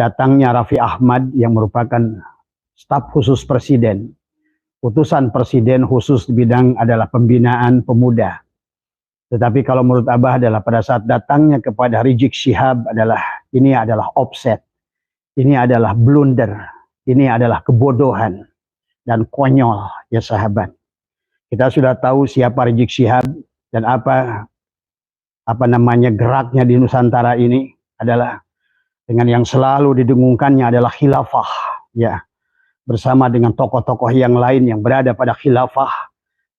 datangnya Raffi Ahmad yang merupakan staf khusus presiden, utusan presiden khusus di bidang adalah pembinaan pemuda. Tetapi kalau menurut Abah adalah pada saat datangnya kepada Rizik Syihab ini adalah offset, ini adalah blunder, ini adalah kebodohan dan konyol ya sahabat. Kita sudah tahu siapa Rizik Syihab dan apa namanya geraknya di Nusantara ini adalah dengan yang selalu didengungkannya adalah khilafah, ya, bersama dengan tokoh-tokoh yang lain yang berada pada khilafah.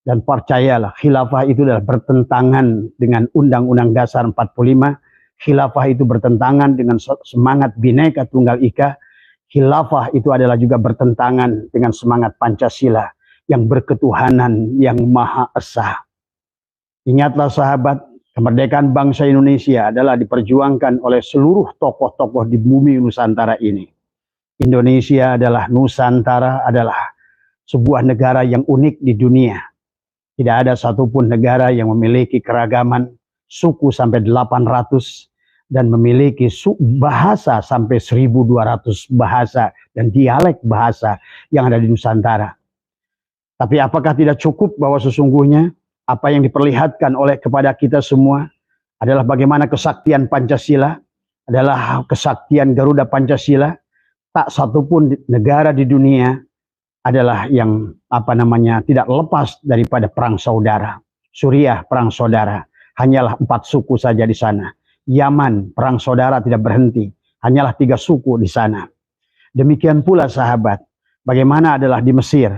Dan percayalah, khilafah itu adalah bertentangan dengan Undang-Undang Dasar 45. Khilafah itu bertentangan dengan semangat Bhinneka Tunggal Ika. Khilafah itu adalah juga bertentangan dengan semangat Pancasila yang berketuhanan yang Maha Esa. Ingatlah sahabat, kemerdekaan bangsa Indonesia adalah diperjuangkan oleh seluruh tokoh-tokoh di bumi Nusantara ini. Indonesia adalah Nusantara, adalah sebuah negara yang unik di dunia. Tidak ada satupun negara yang memiliki keragaman suku sampai 800 dan memiliki bahasa sampai 1200 bahasa dan dialek bahasa yang ada di Nusantara. Tapi apakah tidak cukup bahwa sesungguhnya apa yang diperlihatkan oleh kepada kita semua adalah bagaimana kesaktian Pancasila, adalah kesaktian Garuda Pancasila. Tak satupun negara di dunia adalah yang tidak lepas daripada perang saudara. Suriah perang saudara, hanyalah 4 suku saja di sana. Yaman perang saudara tidak berhenti, hanyalah 3 suku di sana. Demikian pula sahabat, bagaimana adalah di Mesir,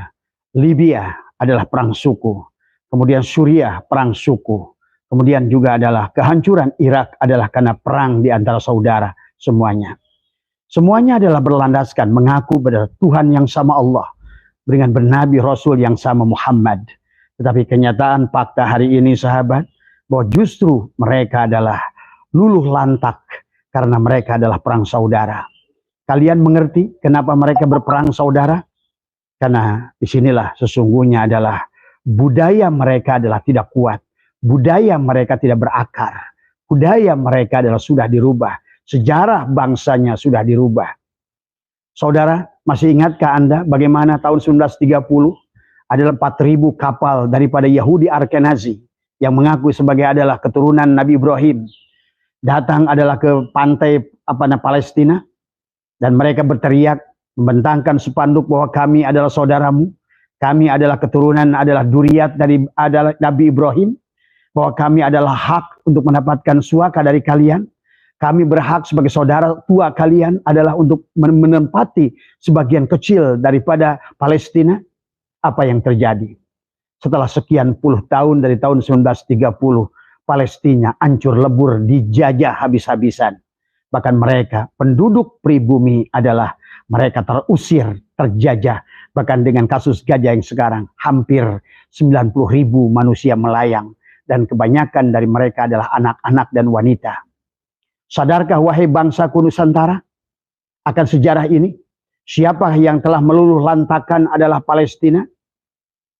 Libya adalah perang suku. Kemudian Suriah perang suku. Kemudian juga adalah kehancuran Irak adalah karena perang di antara saudara semuanya. Semuanya adalah berlandaskan mengaku pada Tuhan yang sama Allah, dengan bernabi Rasul yang sama Muhammad. Tetapi kenyataan fakta hari ini sahabat, bahwa justru mereka adalah luluh lantak karena mereka adalah perang saudara. Kalian mengerti kenapa mereka berperang saudara? Karena disinilah sesungguhnya adalah budaya mereka adalah tidak kuat. Budaya mereka tidak berakar. Budaya mereka adalah sudah dirubah. Sejarah bangsanya sudah dirubah. Saudara, masih ingatkah Anda bagaimana tahun 1930 adalah 4.000 kapal daripada Yahudi Ashkenazi yang mengaku sebagai adalah keturunan Nabi Ibrahim datang adalah ke pantai Palestina dan mereka berteriak membentangkan spanduk bahwa kami adalah saudaramu, kami adalah keturunan adalah duriat dari adalah Nabi Ibrahim, bahwa kami adalah hak untuk mendapatkan suaka dari kalian. Kami berhak sebagai saudara tua kalian adalah untuk menempati sebagian kecil daripada Palestina. Apa yang terjadi? Setelah sekian puluh tahun dari tahun 1930, Palestina hancur lebur, dijajah habis-habisan. Bahkan mereka, penduduk pribumi adalah mereka terusir, terjajah. Bahkan dengan kasus gajah yang sekarang, hampir 90.000 manusia melayang. Dan kebanyakan dari mereka adalah anak-anak dan wanita. Sadarkah wahai bangsaku Nusantara akan sejarah ini? Siapa yang telah meluluh lantakan adalah Palestina?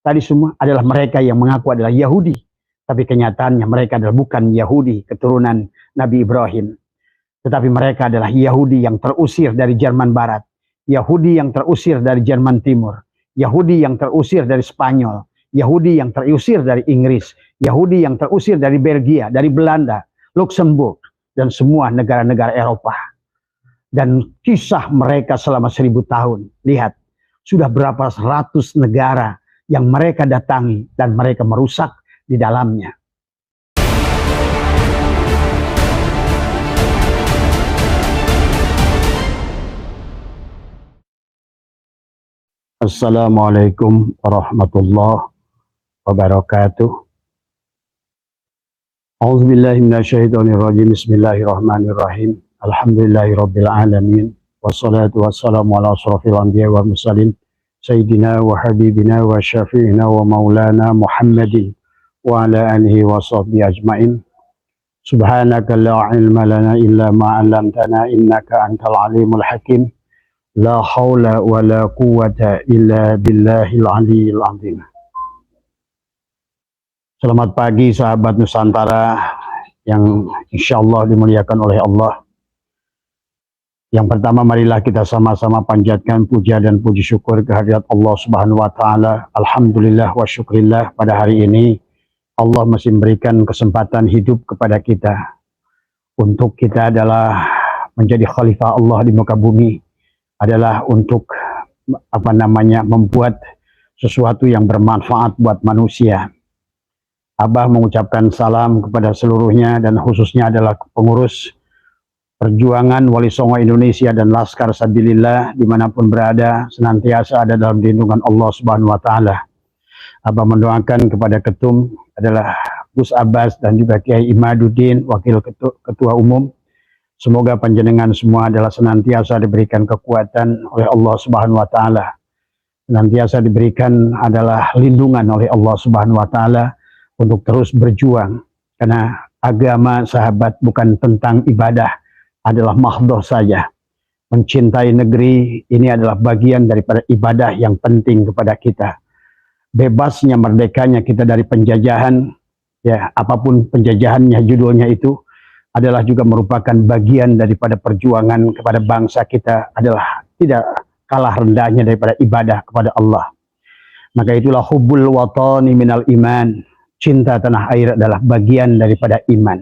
Tadi semua adalah mereka yang mengaku adalah Yahudi. Tapi kenyataannya mereka adalah bukan Yahudi keturunan Nabi Ibrahim. Tetapi mereka adalah Yahudi yang terusir dari Jerman Barat. Yahudi yang terusir dari Jerman Timur. Yahudi yang terusir dari Spanyol. Yahudi yang terusir dari Inggris. Yahudi yang terusir dari Belgia, dari Belanda, Luxembourg. Dan semua negara-negara Eropa. Dan kisah mereka selama 1000 tahun. Lihat, sudah berapa ratus negara yang mereka datangi dan mereka merusak di dalamnya. Assalamualaikum warahmatullahi wabarakatuh. A'udzubillahi minasyaitonirrajim. Bismillahirrahmanirrahim. Alhamdulillahirabbil alamin. Wassalatu wassalamu ala asyrofil anbiya'i wal mursalin sayyidina wa habibina wa syafi'ina wa maulana Muhammadin wa ala alihi wa sahbihi ajmain. Subhanaka la ilma lana illa ma 'allamtana innaka antal alimul hakim. La haula wa la quwwata illa billahil aliyyil azim. Selamat pagi sahabat Nusantara yang insyaallah dimuliakan oleh Allah. Yang pertama, marilah kita sama-sama panjatkan puja dan puji syukur kehadirat Allah Subhanahu wa taala. Alhamdulillah wa syukrillah, pada hari ini Allah masih memberikan kesempatan hidup kepada kita. Untuk kita adalah menjadi khalifah Allah di muka bumi, adalah untuk membuat sesuatu yang bermanfaat buat manusia. Abah mengucapkan salam kepada seluruhnya dan khususnya adalah pengurus perjuangan Wali Songo Indonesia dan Laskar Sabilillah dimanapun berada, senantiasa ada dalam lindungan Allah Subhanahu wa taala. Abah mendoakan kepada ketum adalah Gus Abbas dan juga Kiai Imaduddin, wakil ketua umum. Semoga panjenengan semua adalah senantiasa diberikan kekuatan oleh Allah Subhanahu wa taala. Senantiasa diberikan adalah lindungan oleh Allah Subhanahu wa taala untuk terus berjuang, karena agama sahabat bukan tentang ibadah, adalah mahdhah saja. Mencintai negeri ini adalah bagian daripada ibadah yang penting kepada kita. Bebasnya, merdekanya kita dari penjajahan, ya apapun penjajahannya, judulnya itu adalah juga merupakan bagian daripada perjuangan kepada bangsa kita, adalah tidak kalah rendahnya daripada ibadah kepada Allah. Maka itulah hubbul watani minal iman. Cinta tanah air adalah bagian daripada iman.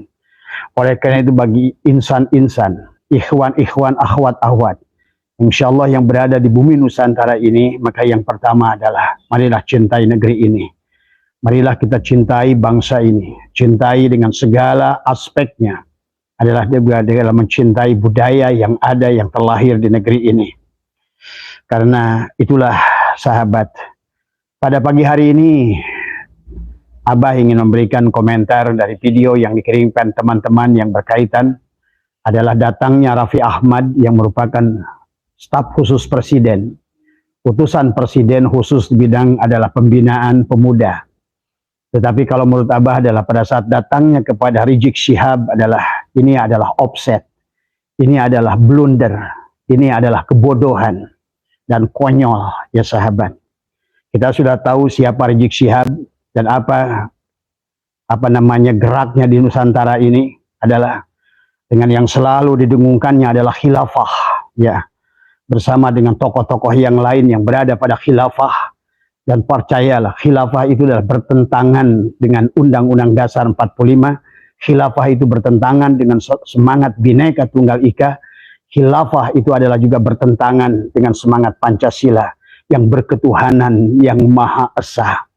Oleh karena itu, bagi insan-insan, ikhwan-ikhwan, akhwat-akhwat, insyaallah yang berada di bumi Nusantara ini, maka yang pertama adalah marilah cintai negeri ini. Marilah kita cintai bangsa ini, cintai dengan segala aspeknya. Adalah juga dalam mencintai budaya yang ada, yang terlahir di negeri ini. Karena itulah sahabat, pada pagi hari ini Abah ingin memberikan komentar dari video yang dikirimkan teman-teman yang berkaitan adalah datangnya Raffi Ahmad yang merupakan staf khusus presiden, utusan presiden khusus di bidang adalah pembinaan pemuda. Tetapi kalau menurut Abah adalah pada saat datangnya kepada Rizik Syihab ini adalah offset, ini adalah blunder, ini adalah kebodohan dan konyol ya sahabat. Kita sudah tahu siapa Rizik Syihab dan apa geraknya di Nusantara ini adalah dengan yang selalu didengungkannya adalah khilafah, ya, bersama dengan tokoh-tokoh yang lain yang berada pada khilafah. Dan percayalah, khilafah itu adalah bertentangan dengan Undang-Undang Dasar 45. Khilafah itu bertentangan dengan semangat Bhinneka Tunggal Ika. Khilafah itu adalah juga bertentangan dengan semangat Pancasila yang berketuhanan yang Maha Esa.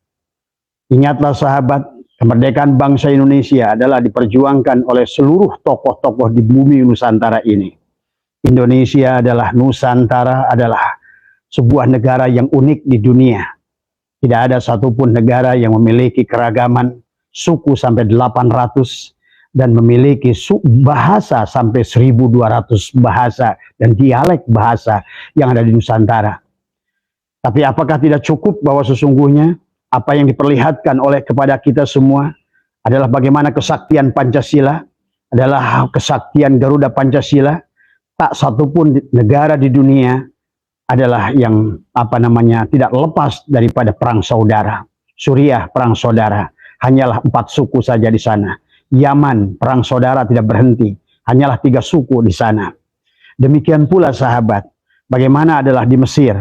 Ingatlah sahabat, kemerdekaan bangsa Indonesia adalah diperjuangkan oleh seluruh tokoh-tokoh di bumi Nusantara ini. Indonesia adalah, Nusantara adalah sebuah negara yang unik di dunia. Tidak ada satupun negara yang memiliki keragaman suku sampai 800 dan memiliki bahasa sampai 1200 bahasa dan dialek bahasa yang ada di Nusantara. Tapi apakah tidak cukup bahwa sesungguhnya apa yang diperlihatkan oleh kepada kita semua adalah bagaimana kesaktian Pancasila, adalah kesaktian Garuda Pancasila. Tak satupun negara di dunia adalah yang tidak lepas daripada perang saudara. Suriah perang saudara, hanyalah 4 suku saja di sana. Yaman perang saudara tidak berhenti, hanyalah 3 suku di sana. Demikian pula sahabat, bagaimana adalah di Mesir,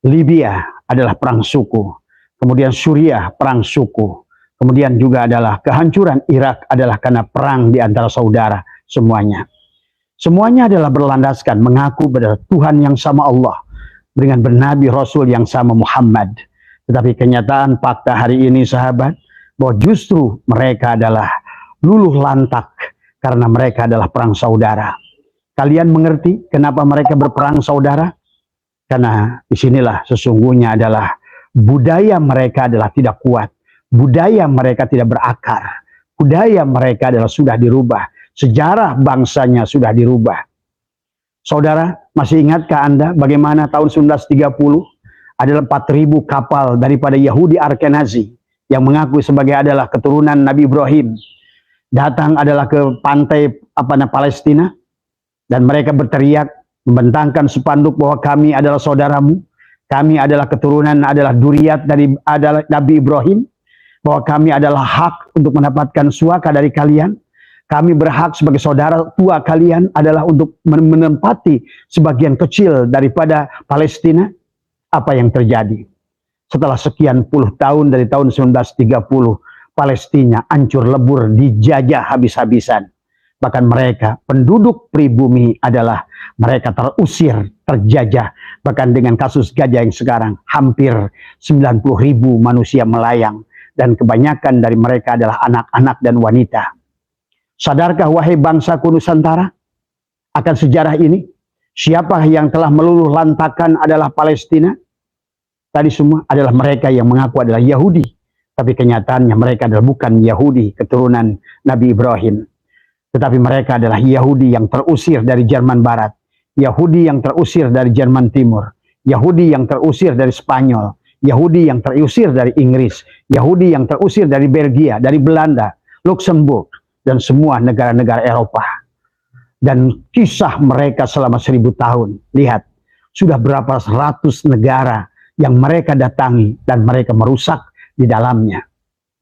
Libya adalah perang suku. Kemudian Suriah perang suku. Kemudian juga adalah kehancuran Irak adalah karena perang di antara saudara semuanya. Semuanya adalah berlandaskan mengaku pada Tuhan yang sama Allah, dengan bernabi Rasul yang sama Muhammad. Tetapi kenyataan fakta hari ini sahabat, bahwa justru mereka adalah luluh lantak karena mereka adalah perang saudara. Kalian mengerti kenapa mereka berperang saudara? Karena disinilah sesungguhnya adalah budaya mereka adalah tidak kuat. Budaya mereka tidak berakar. Budaya mereka adalah sudah dirubah. Sejarah bangsanya sudah dirubah. Saudara, masih ingatkah Anda bagaimana tahun 1930 adalah 4.000 kapal daripada Yahudi Ashkenazi yang mengaku sebagai adalah keturunan Nabi Ibrahim datang adalah ke pantai Palestina, dan mereka berteriak membentangkan spanduk bahwa kami adalah saudaramu. Kami adalah keturunan, adalah duriat dari Nabi Ibrahim, bahwa kami adalah hak untuk mendapatkan suaka dari kalian. Kami berhak sebagai saudara tua kalian adalah untuk menempati sebagian kecil daripada Palestina. Apa yang terjadi? Setelah sekian puluh tahun dari tahun 1930, Palestina hancur lebur, dijajah habis-habisan. Bahkan mereka, penduduk pribumi adalah mereka terusir, terjajah. Bahkan dengan kasus gajah yang sekarang, hampir 90.000 manusia melayang. Dan kebanyakan dari mereka adalah anak-anak dan wanita. Sadarkah wahai bangsaku Nusantara akan sejarah ini? Siapa yang telah meluluh lantakan adalah Palestina? Tadi semua adalah mereka yang mengaku adalah Yahudi. Tapi kenyataannya mereka adalah bukan Yahudi keturunan Nabi Ibrahim. Tetapi mereka adalah Yahudi yang terusir dari Jerman Barat. Yahudi yang terusir dari Jerman Timur. Yahudi yang terusir dari Spanyol. Yahudi yang terusir dari Inggris. Yahudi yang terusir dari Belgia, dari Belanda, Luxembourg. Dan semua negara-negara Eropa. Dan kisah mereka selama 1000 tahun. Lihat, sudah berapa ratus negara yang mereka datangi dan mereka merusak di dalamnya.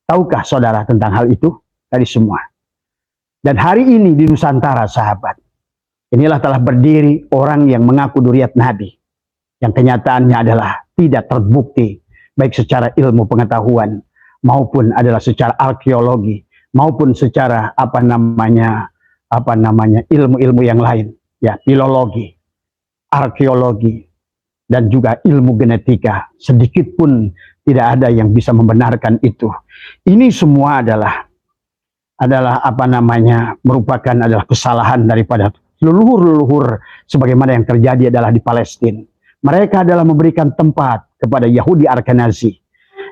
Tahukah saudara tentang hal itu? Tadi semua. Dan hari ini di Nusantara, sahabat, inilah telah berdiri orang yang mengaku duriat Nabi. Yang kenyataannya adalah tidak terbukti, baik secara ilmu pengetahuan, maupun adalah secara arkeologi, maupun secara ilmu-ilmu yang lain, ya, filologi, arkeologi, dan juga ilmu genetika. Sedikit pun tidak ada yang bisa membenarkan itu. Ini semua adalah merupakan adalah kesalahan daripada leluhur-leluhur sebagaimana yang terjadi adalah di Palestina. Mereka adalah memberikan tempat kepada Yahudi Ashkenazi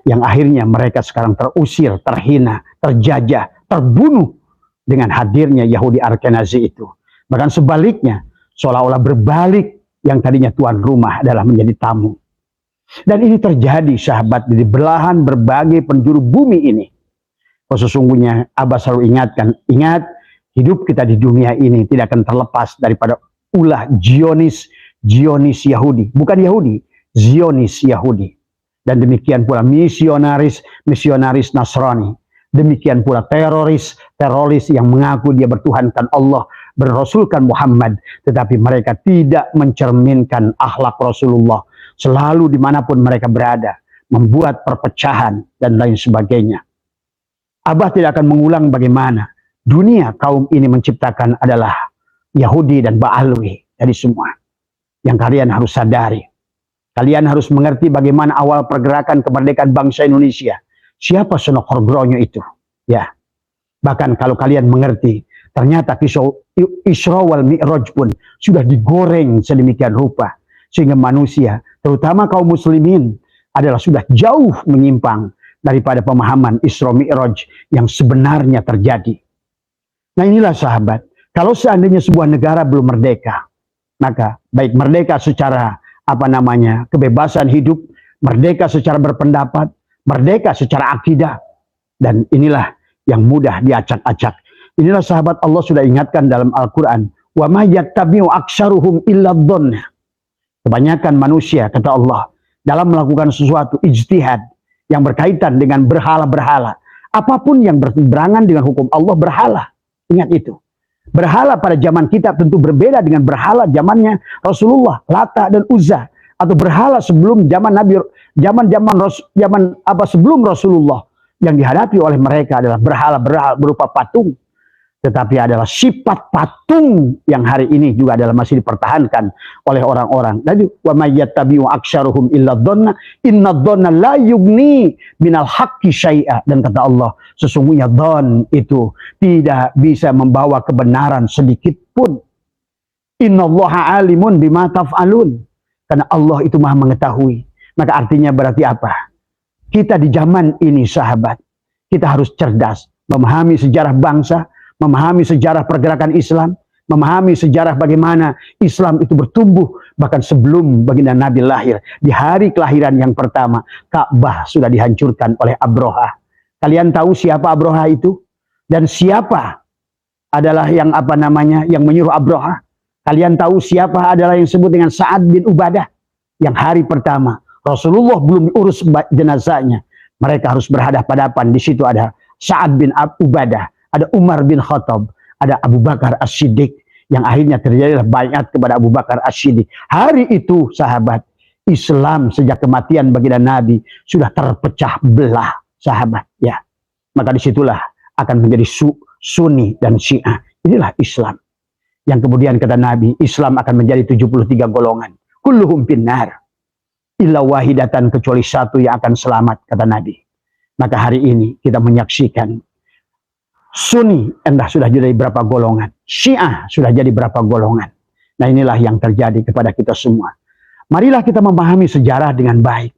yang akhirnya mereka sekarang terusir, terhina, terjajah, terbunuh dengan hadirnya Yahudi Ashkenazi itu. Bahkan sebaliknya, seolah-olah berbalik, yang tadinya tuan rumah adalah menjadi tamu. Dan ini terjadi, sahabat, di belahan berbagai penjuru bumi ini. Sesungguhnya Abah selalu ingatkan, ingat, hidup kita di dunia ini tidak akan terlepas daripada ulah Zionis Yahudi. Bukan Yahudi, Zionis Yahudi. Dan demikian pula misionaris Nasrani. Demikian pula teroris yang mengaku dia bertuhankan Allah, berrasulkan Muhammad, tetapi mereka tidak mencerminkan akhlak Rasulullah. Selalu dimanapun mereka berada, membuat perpecahan dan lain sebagainya. Abah tidak akan mengulang bagaimana dunia kaum ini menciptakan adalah Yahudi dan Ba'alwi. Jadi semua yang kalian harus sadari. Kalian harus mengerti bagaimana awal pergerakan kemerdekaan bangsa Indonesia. Siapa Sunan Gronyo itu? Ya. Bahkan kalau kalian mengerti, ternyata Isra wal Mi'raj pun sudah digoreng sedemikian rupa. Sehingga manusia, terutama kaum muslimin, adalah sudah jauh menyimpang daripada pemahaman Isra Mi'raj yang sebenarnya terjadi. Nah inilah sahabat, kalau seandainya sebuah negara belum merdeka, maka baik merdeka secara kebebasan hidup, merdeka secara berpendapat, merdeka secara akidah, dan inilah yang mudah diacak-acak. Inilah sahabat Allah sudah ingatkan dalam Al-Quran, wa ma yattabi'u aksaruhum illa dhonna. Kebanyakan manusia, kata Allah, dalam melakukan sesuatu ijtihad yang berkaitan dengan berhala-berhala, apapun yang bertentangan dengan hukum Allah berhala. Ingat itu. Berhala pada zaman kita tentu berbeda dengan berhala zamannya Rasulullah, Lata dan Uzza, atau berhala sebelum zaman Nabi, sebelum Rasulullah, yang dihadapi oleh mereka adalah berhala-berhala berupa patung. Tetapi adalah sifat patung yang hari ini juga adalah masih dipertahankan oleh orang-orang. Jadi wa may yattabi'u aktsaruhum illa dhonna inna dhonna la yughni minal haqqi syai'a. Dan kata Allah, sesungguhnya dhon itu tidak bisa membawa kebenaran sedikit pun. Innallaha alimun bima taf'alun. Karena Allah itu Maha mengetahui. Maka artinya berarti apa? Kita di zaman ini, sahabat, kita harus cerdas, memahami sejarah bangsa, memahami sejarah pergerakan Islam, memahami sejarah bagaimana Islam itu bertumbuh, bahkan sebelum baginda Nabi lahir. Di hari kelahiran yang pertama, Ka'bah sudah dihancurkan oleh Abroha. Kalian tahu siapa Abroha itu? Dan siapa adalah yang yang menyuruh Abroha? Kalian tahu siapa adalah yang disebut dengan Sa'ad bin Ubadah? Yang hari pertama, Rasulullah belum diurus jenazahnya. Mereka harus berhadapan-hadapan. Di situ ada Sa'ad bin Ubadah, ada Umar bin Khattab, ada Abu Bakar As-Siddiq, yang akhirnya terjadilah baiat kepada Abu Bakar As-Siddiq. Hari itu sahabat, Islam sejak kematian baginda Nabi sudah terpecah belah sahabat, ya. Maka disitulah akan menjadi Sunni dan Syiah. Inilah Islam. Yang kemudian kata Nabi, Islam akan menjadi 73 golongan. Kulluhum finnar. Illa wahidatan, kecuali satu yang akan selamat, kata Nabi. Maka hari ini kita menyaksikan Sunni entah sudah jadi berapa golongan, Syiah sudah jadi berapa golongan. Nah, inilah yang terjadi kepada kita semua. Marilah kita memahami sejarah dengan baik.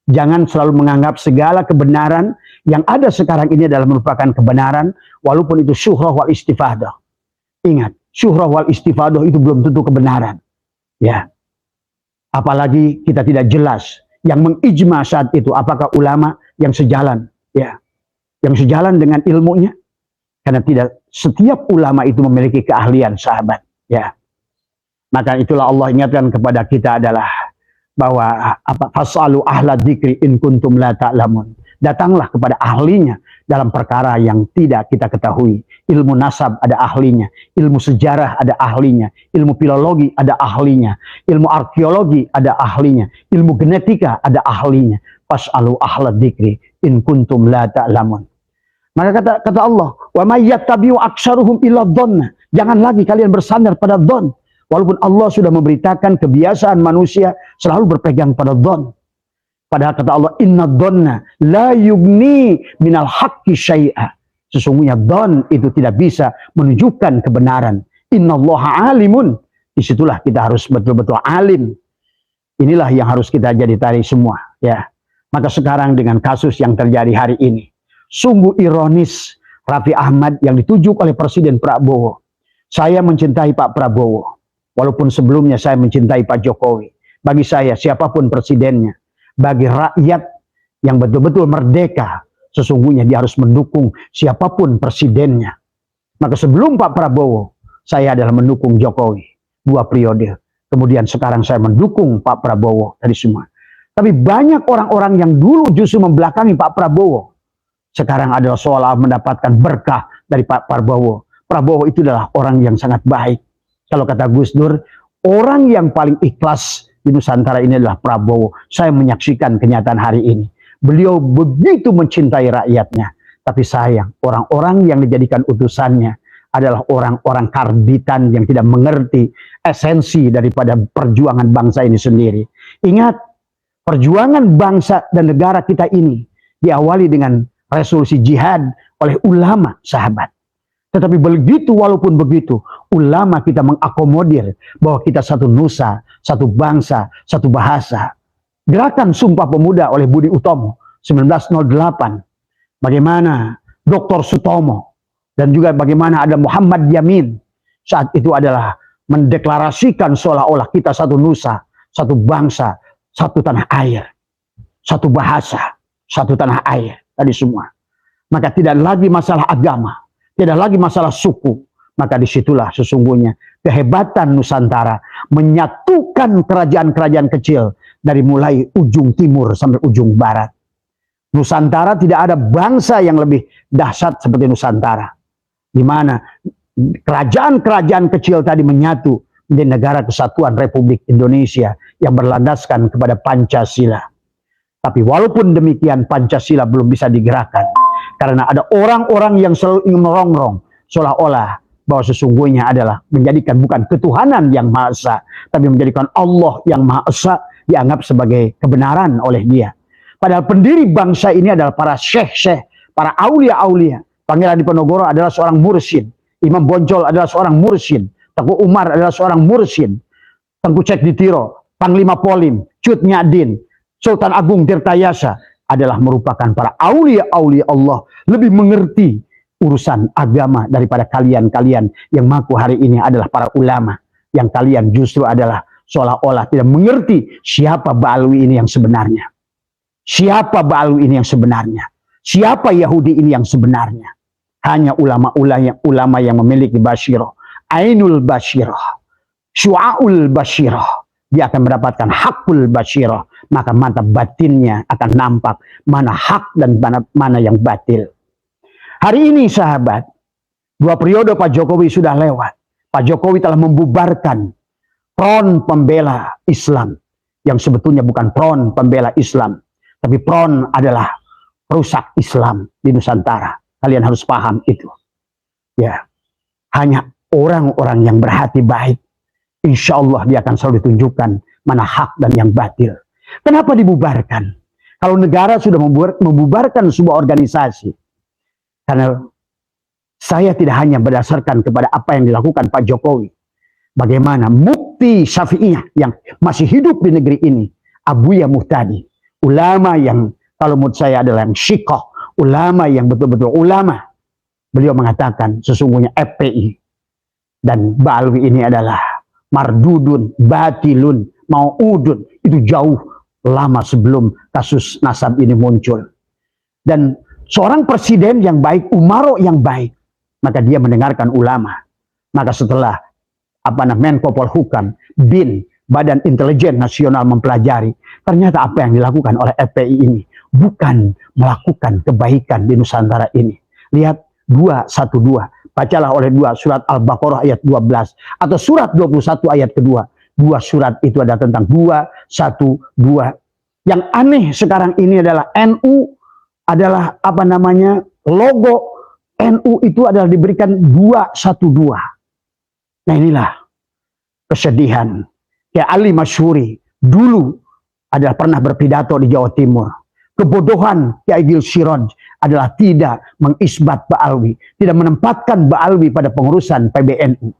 Jangan selalu menganggap segala kebenaran yang ada sekarang ini adalah merupakan kebenaran, walaupun itu syuhrah wal istifadah. Ingat, syuhrah wal istifadah itu belum tentu kebenaran. Ya. Apalagi kita tidak jelas yang mengijma saat itu apakah ulama yang sejalan, ya, yang sejalan dengan ilmunya. Karena tidak setiap ulama itu memiliki keahlian, sahabat, ya. Maka itulah Allah ingatkan kepada kita adalah bahwa fasalu ahla dzikri in kuntum la ta'lamun. Datanglah kepada ahlinya dalam perkara yang tidak kita ketahui. Ilmu nasab ada ahlinya, ilmu sejarah ada ahlinya, ilmu filologi ada ahlinya, ilmu arkeologi ada ahlinya, ilmu genetika ada ahlinya. Fasalu ahla dzikri in kuntum la ta'lamun. Maka kata Allah, wa may yattabi'u aktsaruhum illa dhanna. Jangan lagi kalian bersandar pada dhon. Walaupun Allah sudah memberitakan kebiasaan manusia selalu berpegang pada dhon. Padahal kata Allah, inna dhanna la yugni minal haqqi syai'a. Sesungguhnya dhon itu tidak bisa menunjukkan kebenaran. Innallaha alimun. Disitulah kita harus betul-betul alim. Inilah yang harus kita jadi tarik semua, ya. Maka sekarang dengan kasus yang terjadi hari ini, sungguh ironis Raffi Ahmad yang ditujuk oleh Presiden Prabowo. Saya mencintai Pak Prabowo. Walaupun sebelumnya saya mencintai Pak Jokowi. Bagi saya, siapapun presidennya, bagi rakyat yang betul-betul merdeka, sesungguhnya dia harus mendukung siapapun presidennya. Maka sebelum Pak Prabowo, saya adalah mendukung Jokowi 2 periode. Kemudian sekarang saya mendukung Pak Prabowo dari semua. Tapi banyak orang-orang yang dulu justru membelakangi Pak Prabowo, sekarang adalah seolah mendapatkan berkah dari Pak Prabowo. Prabowo itu adalah orang yang sangat baik. Kalau kata Gus Dur, orang yang paling ikhlas di Nusantara ini adalah Prabowo. Saya menyaksikan kenyataan hari ini. Beliau begitu mencintai rakyatnya. Tapi sayang, orang-orang yang dijadikan utusannya adalah orang-orang karbitan yang tidak mengerti esensi daripada perjuangan bangsa ini sendiri. Ingat, perjuangan bangsa dan negara kita ini diawali dengan resolusi jihad oleh ulama, sahabat. Tetapi begitu, walaupun begitu, ulama kita mengakomodir bahwa kita satu nusa, satu bangsa, satu bahasa. Gerakan Sumpah Pemuda oleh Budi Utomo 1908. Bagaimana Dr. Sutomo dan juga bagaimana ada Muhammad Yamin saat itu adalah mendeklarasikan seolah-olah kita satu nusa, satu bangsa, satu tanah air, satu bahasa, satu tanah air. Tadi semua. Maka tidak lagi masalah agama, tidak lagi masalah suku. Maka disitulah sesungguhnya kehebatan Nusantara menyatukan kerajaan-kerajaan kecil dari mulai ujung timur sampai ujung barat. Nusantara tidak ada bangsa yang lebih dahsyat seperti Nusantara, di mana kerajaan-kerajaan kecil tadi menyatu menjadi negara kesatuan Republik Indonesia yang berlandaskan kepada Pancasila. Tapi walaupun demikian Pancasila belum bisa digerakkan karena ada orang-orang yang selalu ingin merongrong seolah-olah bahwa sesungguhnya adalah menjadikan bukan ketuhanan yang Maha Esa, tapi menjadikan Allah yang Maha Esa dianggap sebagai kebenaran oleh dia. Padahal pendiri bangsa ini adalah para syekh-syekh, para aulia-aulia. Pangeran Diponegoro adalah seorang mursyid, Imam Bonjol adalah seorang mursyid, Tengku Umar adalah seorang mursyid, Tengku Cekditiro, Panglima Polim, Cut Nyadin, Sultan Agung Tirtayasa adalah merupakan para aulia-aulia Allah, lebih mengerti urusan agama daripada kalian-kalian yang mengaku hari ini adalah para ulama, yang kalian justru adalah seolah-olah tidak mengerti siapa Ba'alwi ini yang sebenarnya. Siapa Ba'alwi ini yang sebenarnya? Siapa Yahudi ini yang sebenarnya? Hanya ulama yang memiliki basyirah, ainul basyirah, syu'aul basyirah. Dia akan mendapatkan hakul basyirah, maka mata batinnya akan nampak mana hak dan mana yang batil. Hari ini sahabat, 2 periode Pak Jokowi sudah lewat. Pak Jokowi telah membubarkan Front Pembela Islam, yang sebetulnya bukan Front Pembela Islam, tapi Front adalah perusak Islam di Nusantara. Kalian harus paham itu. Ya, hanya orang-orang yang berhati baik, insya Allah dia akan selalu ditunjukkan mana hak dan yang batil. Kenapa dibubarkan? Kalau negara sudah membubarkan sebuah organisasi, karena saya tidak hanya berdasarkan kepada apa yang dilakukan Pak Jokowi, bagaimana mufti Syafi'iyah yang masih hidup di negeri ini, Abuya Muhtadi, ulama yang kalau menurut saya adalah yang syikoh, ulama yang betul-betul ulama. Beliau mengatakan sesungguhnya FPI dan Ba'alwi ini adalah mardudun, batilun, mau'udun. Itu jauh lama sebelum kasus nasab ini muncul. Dan seorang presiden yang baik, Umaro yang baik, maka dia mendengarkan ulama. Maka setelah Menko Polhukam, BIN, Badan Intelijen Nasional mempelajari, ternyata apa yang dilakukan oleh FPI ini bukan melakukan kebaikan di Nusantara ini. Lihat 212, bacalah oleh 2 surat Al-Baqarah ayat 12 atau surat 21 ayat kedua. 2 surat itu adalah tentang 212. Yang aneh sekarang ini adalah NU adalah logo NU itu adalah diberikan 212. Nah inilah kesedihan. Kayak Ali Masyuri dulu adalah pernah berpidato di Jawa Timur. Kebodohan Kiai Gil Siroj adalah tidak mengisbat Ba'alwi, tidak menempatkan Ba'alwi pada pengurusan PBNU.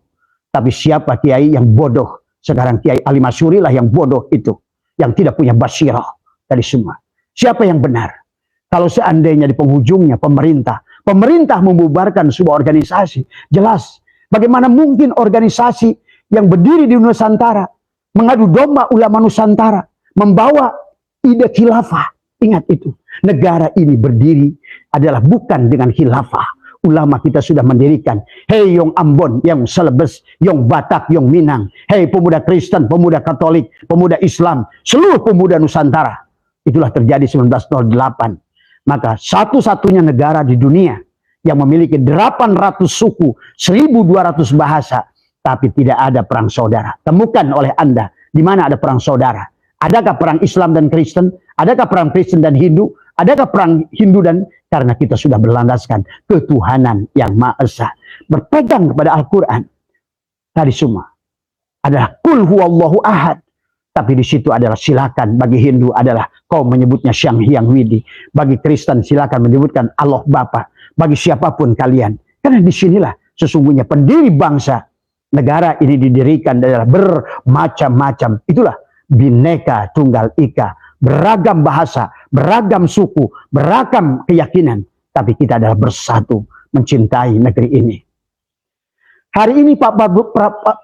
Tapi siapa kiai yang bodoh? Sekarang Kiai Ali Masyuri lah yang bodoh itu, yang tidak punya basirah dari semua. Siapa yang benar? Kalau seandainya di penghujungnya pemerintah membubarkan sebuah organisasi, jelas bagaimana mungkin organisasi yang berdiri di Nusantara mengadu domba ulama Nusantara, membawa ide khilafah. Ingat itu, negara ini berdiri adalah bukan dengan khilafah. Ulama kita sudah mendirikan, hei Yong Ambon, Yong Celebes, Yong Batak, Yong Minang, hei pemuda Kristen, pemuda Katolik, pemuda Islam, seluruh pemuda Nusantara. Itulah terjadi 1908. Maka satu-satunya negara di dunia yang memiliki 800 suku, 1200 bahasa, tapi tidak ada perang saudara. Temukan oleh Anda, di mana ada perang saudara. Adakah perang Islam dan Kristen? Adakah perang Kristen dan Hindu? Adakah perang Hindu dan... Karena kita sudah berlandaskan ketuhanan yang Maha Esa. Berpegang kepada Al-Quran. Tadi semua adalah Qul huwallahu ahad. Tapi di situ adalah silakan. Bagi Hindu adalah kaum menyebutnya Syang Hyang Widi. Bagi Kristen silakan menyebutkan Allah Bapa. Bagi siapapun kalian. Karena disinilah sesungguhnya pendiri bangsa. Negara ini didirikan adalah bermacam-macam. Itulah Bhinneka Tunggal Ika. Beragam bahasa, beragam suku, beragam keyakinan. Tapi kita adalah bersatu mencintai negeri ini. Hari ini Pak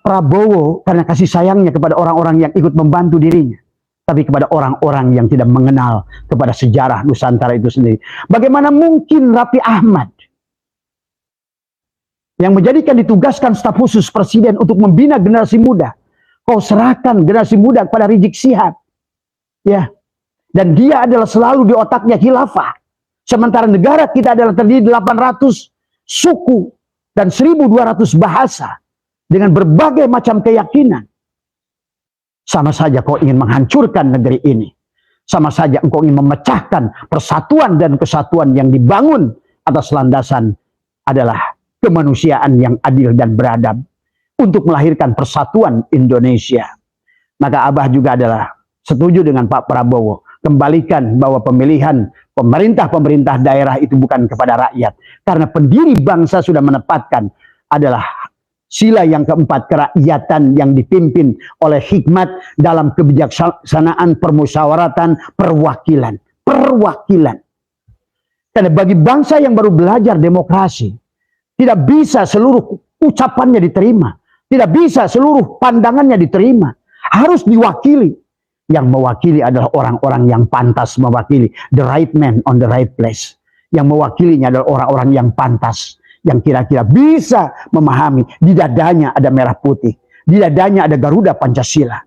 Prabowo karena kasih sayangnya kepada orang-orang yang ikut membantu dirinya. Tapi kepada orang-orang yang tidak mengenal kepada sejarah Nusantara itu sendiri. Bagaimana mungkin Raffi Ahmad yang ditugaskan staf khusus presiden untuk membina generasi muda. Kau serahkan generasi muda kepada Rizik Syihab. Ya. Dan dia adalah selalu di otaknya khilafah. Sementara negara kita adalah terdiri 800 suku dan 1200 bahasa. Dengan berbagai macam keyakinan. Sama saja kau ingin menghancurkan negeri ini. Sama saja engkau ingin memecahkan persatuan dan kesatuan yang dibangun atas landasan adalah kemanusiaan yang adil dan beradab. Untuk melahirkan persatuan Indonesia. Maka Abah juga adalah setuju dengan Pak Prabowo. Kembalikan bahwa pemilihan pemerintah daerah itu bukan kepada rakyat. Karena pendiri bangsa sudah menempatkan adalah sila yang keempat, kerakyatan yang dipimpin oleh hikmat dalam kebijaksanaan permusyawaratan perwakilan. Perwakilan. Karena bagi bangsa yang baru belajar demokrasi, tidak bisa seluruh ucapannya diterima. Tidak bisa seluruh pandangannya diterima. Harus diwakili. Yang mewakili adalah orang-orang yang pantas mewakili. The right man on the right place. Yang mewakilinya adalah orang-orang yang pantas. Yang kira-kira bisa memahami. Di dadanya ada merah putih. Di dadanya ada Garuda Pancasila.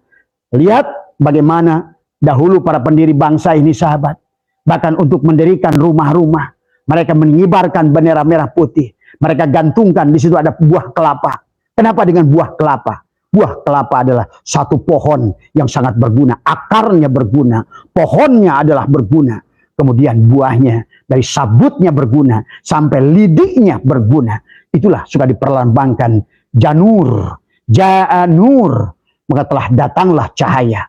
Lihat bagaimana dahulu para pendiri bangsa ini sahabat. Bahkan untuk mendirikan rumah-rumah. Mereka mengibarkan bendera merah putih. Mereka gantungkan di situ ada buah kelapa. Kenapa dengan buah kelapa? Buah kelapa adalah satu pohon yang sangat berguna. Akarnya berguna, pohonnya adalah berguna. Kemudian buahnya dari sabutnya berguna sampai lidiknya berguna. Itulah suka diperlambangkan janur, ja'anur, maka telah datanglah cahaya.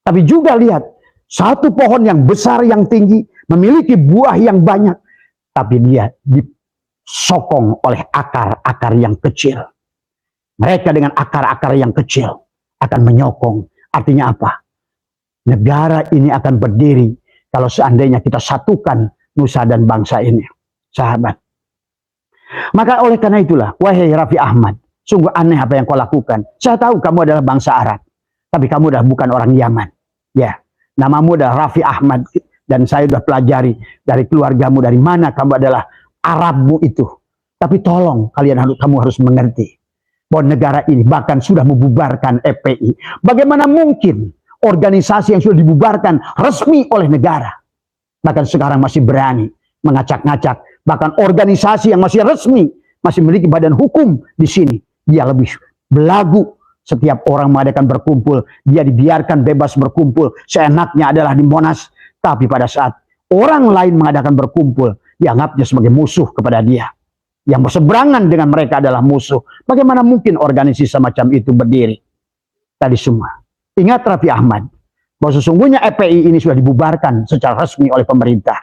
Tapi juga lihat, satu pohon yang besar yang tinggi memiliki buah yang banyak, tapi dia disokong oleh akar-akar yang kecil. Mereka dengan akar-akar yang kecil akan menyokong. Artinya apa? Negara ini akan berdiri kalau seandainya kita satukan nusa dan bangsa ini, sahabat. Maka oleh karena itulah, wahai Raffi Ahmad, sungguh aneh apa yang kau lakukan. Saya tahu kamu adalah bangsa Arab, tapi kamu adalah bukan orang Yaman. Ya, namamu adalah Raffi Ahmad, dan saya sudah pelajari dari keluargamu dari mana kamu adalah Arabmu itu. Tapi tolong kamu harus mengerti bahwa negara ini bahkan sudah membubarkan FPI. Bagaimana mungkin organisasi yang sudah dibubarkan resmi oleh negara, bahkan sekarang masih berani mengacak-ngacak, bahkan organisasi yang masih resmi, masih memiliki badan hukum di sini, dia lebih belagu. Setiap orang mengadakan berkumpul, dia dibiarkan bebas berkumpul, seenaknya adalah di Monas. Tapi pada saat orang lain mengadakan berkumpul, dianggapnya sebagai musuh kepada dia. Yang berseberangan dengan mereka adalah musuh. Bagaimana mungkin organisasi semacam itu berdiri? Tadi semua. Ingat Raffi Ahmad, bahwa sesungguhnya FPI ini sudah dibubarkan secara resmi oleh pemerintah.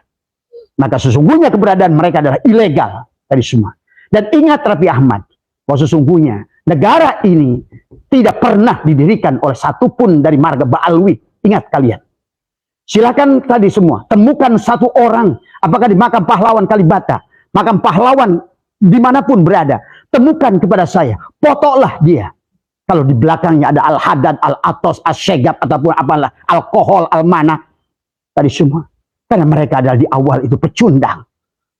Maka sesungguhnya keberadaan mereka adalah ilegal. Tadi semua. Dan ingat Raffi Ahmad, bahwa sesungguhnya negara ini tidak pernah didirikan oleh satupun dari marga Ba'alwi. Ingat kalian. Silakan tadi semua, temukan satu orang, apakah di makam pahlawan Kalibata, makam pahlawan dimanapun berada, temukan kepada saya, potoklah dia. Kalau di belakangnya ada Al-Haddad, Al-Atos, Al-Syegab, ataupun apalah, alkohol, Al-Mana, tadi semua. Karena mereka adalah di awal itu pecundang.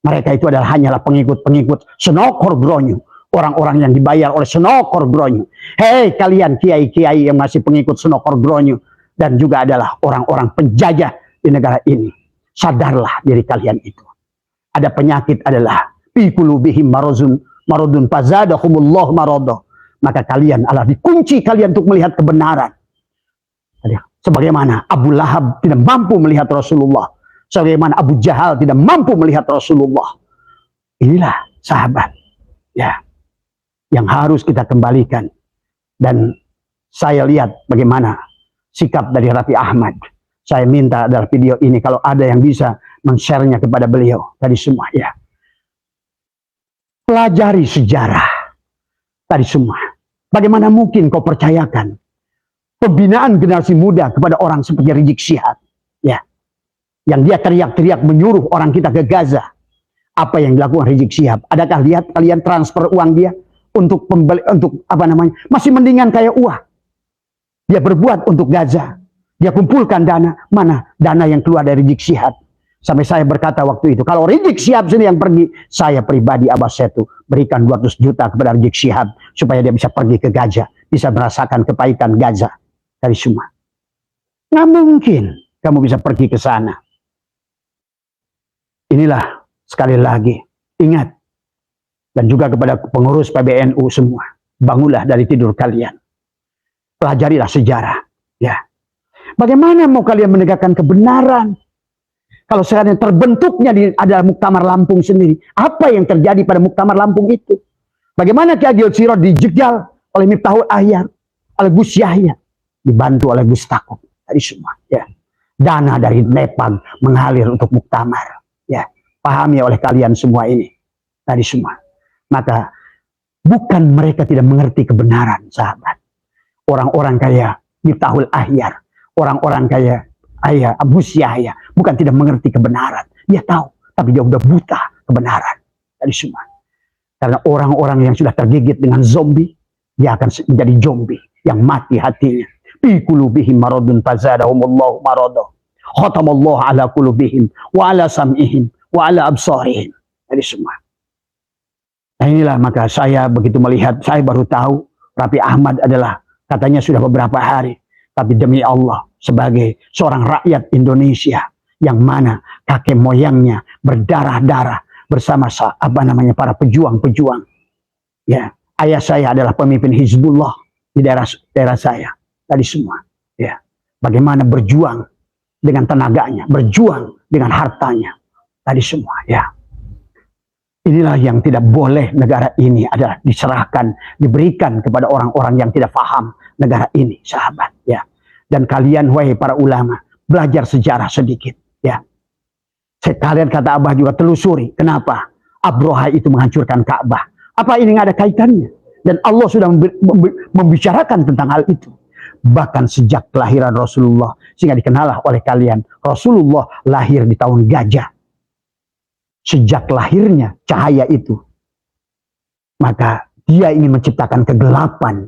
Mereka itu adalah hanyalah pengikut-pengikut Senokor Gronyo. Orang-orang yang dibayar oleh Senokor Gronyo. Hei kalian kiai-kiai yang masih pengikut Senokor Gronyo. Dan juga adalah orang-orang penjajah di negara ini. Sadarlah diri kalian itu. Ada penyakit adalah fi qulubihim maradun fazadahumullah marada. Maka kalian adalah dikunci kalian untuk melihat kebenaran. Sebagaimana Abu Lahab tidak mampu melihat Rasulullah. Sebagaimana Abu Jahal tidak mampu melihat Rasulullah. Inilah sahabat. Ya. Yang harus kita kembalikan. Dan saya lihat bagaimana sikap dari Raffi Ahmad. Saya minta dalam video ini kalau ada yang bisa men-share-nya kepada beliau. Tadi semua ya. Pelajari sejarah. Tadi semua. Bagaimana mungkin kau percayakan pembinaan generasi muda kepada orang seperti Rizik Syihab, ya, yang dia teriak-teriak menyuruh orang kita ke Gaza. Apa yang dilakukan Rizik Syihab? Adakah lihat kalian transfer uang dia untuk pembeli, untuk apa namanya? Masih mendingan kayak uang. Dia berbuat untuk Gaza. Dia kumpulkan dana. Mana dana yang keluar dari Rizik Syihab? Sampai saya berkata waktu itu, kalau Rizik Syihab sendiri yang pergi, saya pribadi Abbas Setu berikan 200 juta kepada Rizik Syihab supaya dia bisa pergi ke Gaza, bisa merasakan kepaikan Gaza dari semua. Nggak mungkin kamu bisa pergi ke sana. Inilah sekali lagi, ingat, dan juga kepada pengurus PBNU semua, bangunlah dari tidur kalian, pelajarilah sejarah. Ya, bagaimana mau kalian menegakkan kebenaran? Kalau sekarang terbentuknya adalah Muktamar Lampung sendiri. Apa yang terjadi pada Muktamar Lampung itu? Bagaimana Ki Agil Sirot dijegal oleh Miftahul Ahyar, oleh Gus Yahya, dibantu oleh Gus Takut. Tadi semua. Ya. Dana dari Nepal mengalir untuk Muktamar. Ya. Pahami oleh kalian semua ini. Tadi semua. Maka bukan mereka tidak mengerti kebenaran, sahabat. Orang-orang kaya Miftahul Ahyar, orang-orang kaya Abu Yahya bukan tidak mengerti kebenaran, dia tahu, tapi dia udah buta kebenaran dari semua. Karena orang-orang yang sudah tergigit dengan zombie, dia akan menjadi zombie yang mati hatinya. Fi qulubihim maradun fazadahumullahu marada. Khatamallahu ala qulubihim wa ala sam'ihim wa ala absarihim. Dari semua. Nah inilah maka saya begitu melihat, saya baru tahu Raffi Ahmad adalah katanya sudah beberapa hari. Tapi demi Allah, sebagai seorang rakyat Indonesia yang mana kakek moyangnya berdarah-darah bersama para pejuang-pejuang. Ya, ayah saya adalah pemimpin Hizbullah di daerah saya tadi semua. Ya, bagaimana berjuang dengan tenaganya, berjuang dengan hartanya tadi semua. Ya, inilah yang tidak boleh negara ini adalah diserahkan, diberikan kepada orang-orang yang tidak paham negara ini, sahabat. Ya, dan kalian wahai para ulama belajar sejarah sedikit. Ya, sekalian kata Abah juga telusuri kenapa Abroha itu menghancurkan Ka'bah. Apa ini nggak ada kaitannya? Dan Allah sudah membicarakan tentang hal itu. Bahkan sejak kelahiran Rasulullah, sehingga dikenallah oleh kalian, Rasulullah lahir di tahun gajah. Sejak lahirnya cahaya itu, maka dia ingin menciptakan kegelapan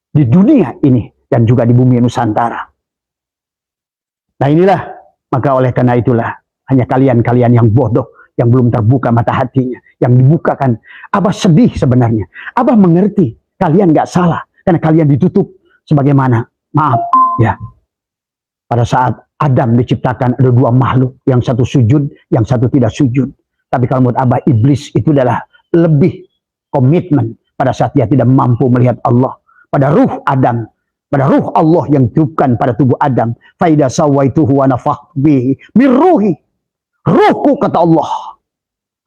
di dunia ini dan juga di bumi Nusantara. Nah inilah, maka oleh karena itulah, hanya kalian-kalian yang bodoh, yang belum terbuka mata hatinya, yang dibukakan. Abah sedih sebenarnya. Abah mengerti kalian nggak salah karena kalian ditutup sebagaimana, maaf ya, pada saat Adam diciptakan ada dua makhluk, yang satu sujud, yang satu tidak sujud. Tapi kalau menurut Abah, iblis itu adalah lebih komitmen pada saat dia tidak mampu melihat Allah, pada ruh Adam, pada ruh Allah yang ditiupkan pada tubuh Adam. Faida sawaituhu wa nafakhtu bihi min ruhi. Ruhku kata Allah,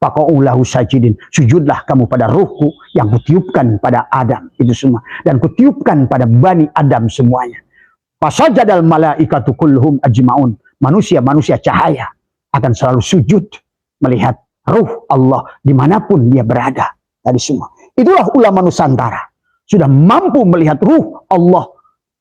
faqa'ulahu sajidin, sujudlah kamu pada ruhku yang kutiupkan pada Adam itu semua, dan kutiupkan pada Bani Adam semuanya. Fasajadal malaikatu kulluhum ajmaun, manusia-manusia cahaya akan selalu sujud melihat ruh Allah dimanapun dia berada tadi semua. Itulah ulama Nusantara, sudah mampu melihat ruh Allah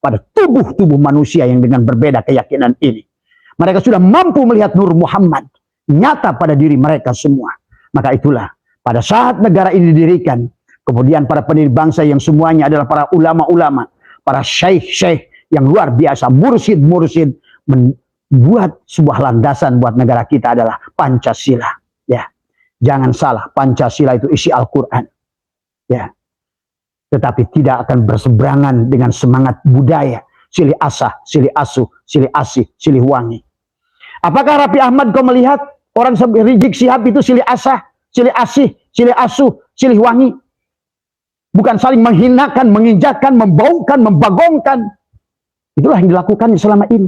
pada tubuh-tubuh manusia yang dengan berbeda keyakinan ini. Mereka sudah mampu melihat Nur Muhammad nyata pada diri mereka semua. Maka itulah pada saat negara ini didirikan, kemudian para pendiri bangsa yang semuanya adalah para ulama-ulama, para syekh-syekh yang luar biasa, mursyid-mursyid, membuat sebuah landasan buat negara kita adalah Pancasila. Ya, jangan salah, Pancasila itu isi Al-Quran. Ya, tetapi tidak akan berseberangan dengan semangat budaya silih asah, silih asuh, silih asih, silih wangi. Apakah Raffi Ahmad kau melihat orang Rizik Syihab itu silih asah, silih asih, silih asuh, silih wangi? Bukan saling menghinakan, menginjakkan, membaukan, membagongkan. Itulah yang dilakukan selama ini.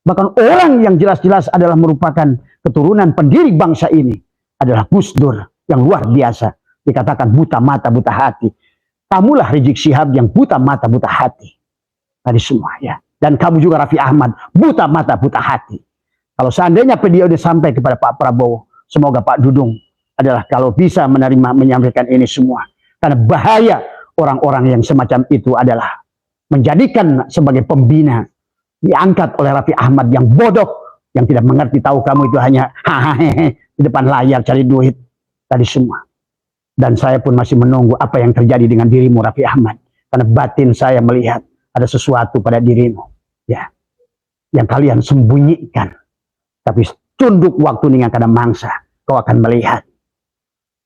Bahkan orang yang jelas-jelas adalah merupakan keturunan pendiri bangsa ini adalah Gus Dur yang luar biasa. Dikatakan buta mata, buta hati. Kamulah Rizik Syihab yang buta mata, buta hati. Tadi semua ya. Dan kamu juga Raffi Ahmad, buta mata, buta hati. Kalau seandainya video ini sampai kepada Pak Prabowo, semoga Pak Dudung adalah kalau bisa menerima, menyampaikan ini semua. Karena bahaya orang-orang yang semacam itu adalah menjadikan sebagai pembina, diangkat oleh Raffi Ahmad yang bodoh, yang tidak mengerti, tahu kamu itu hanya hahaha di depan layar cari duit tadi semua. Dan saya pun masih menunggu apa yang terjadi dengan dirimu Raffi Ahmad, karena batin saya melihat ada sesuatu pada dirimu ya, yang kalian sembunyikan. Tapi tunduk waktu dengan kadang mangsa, kau akan melihat.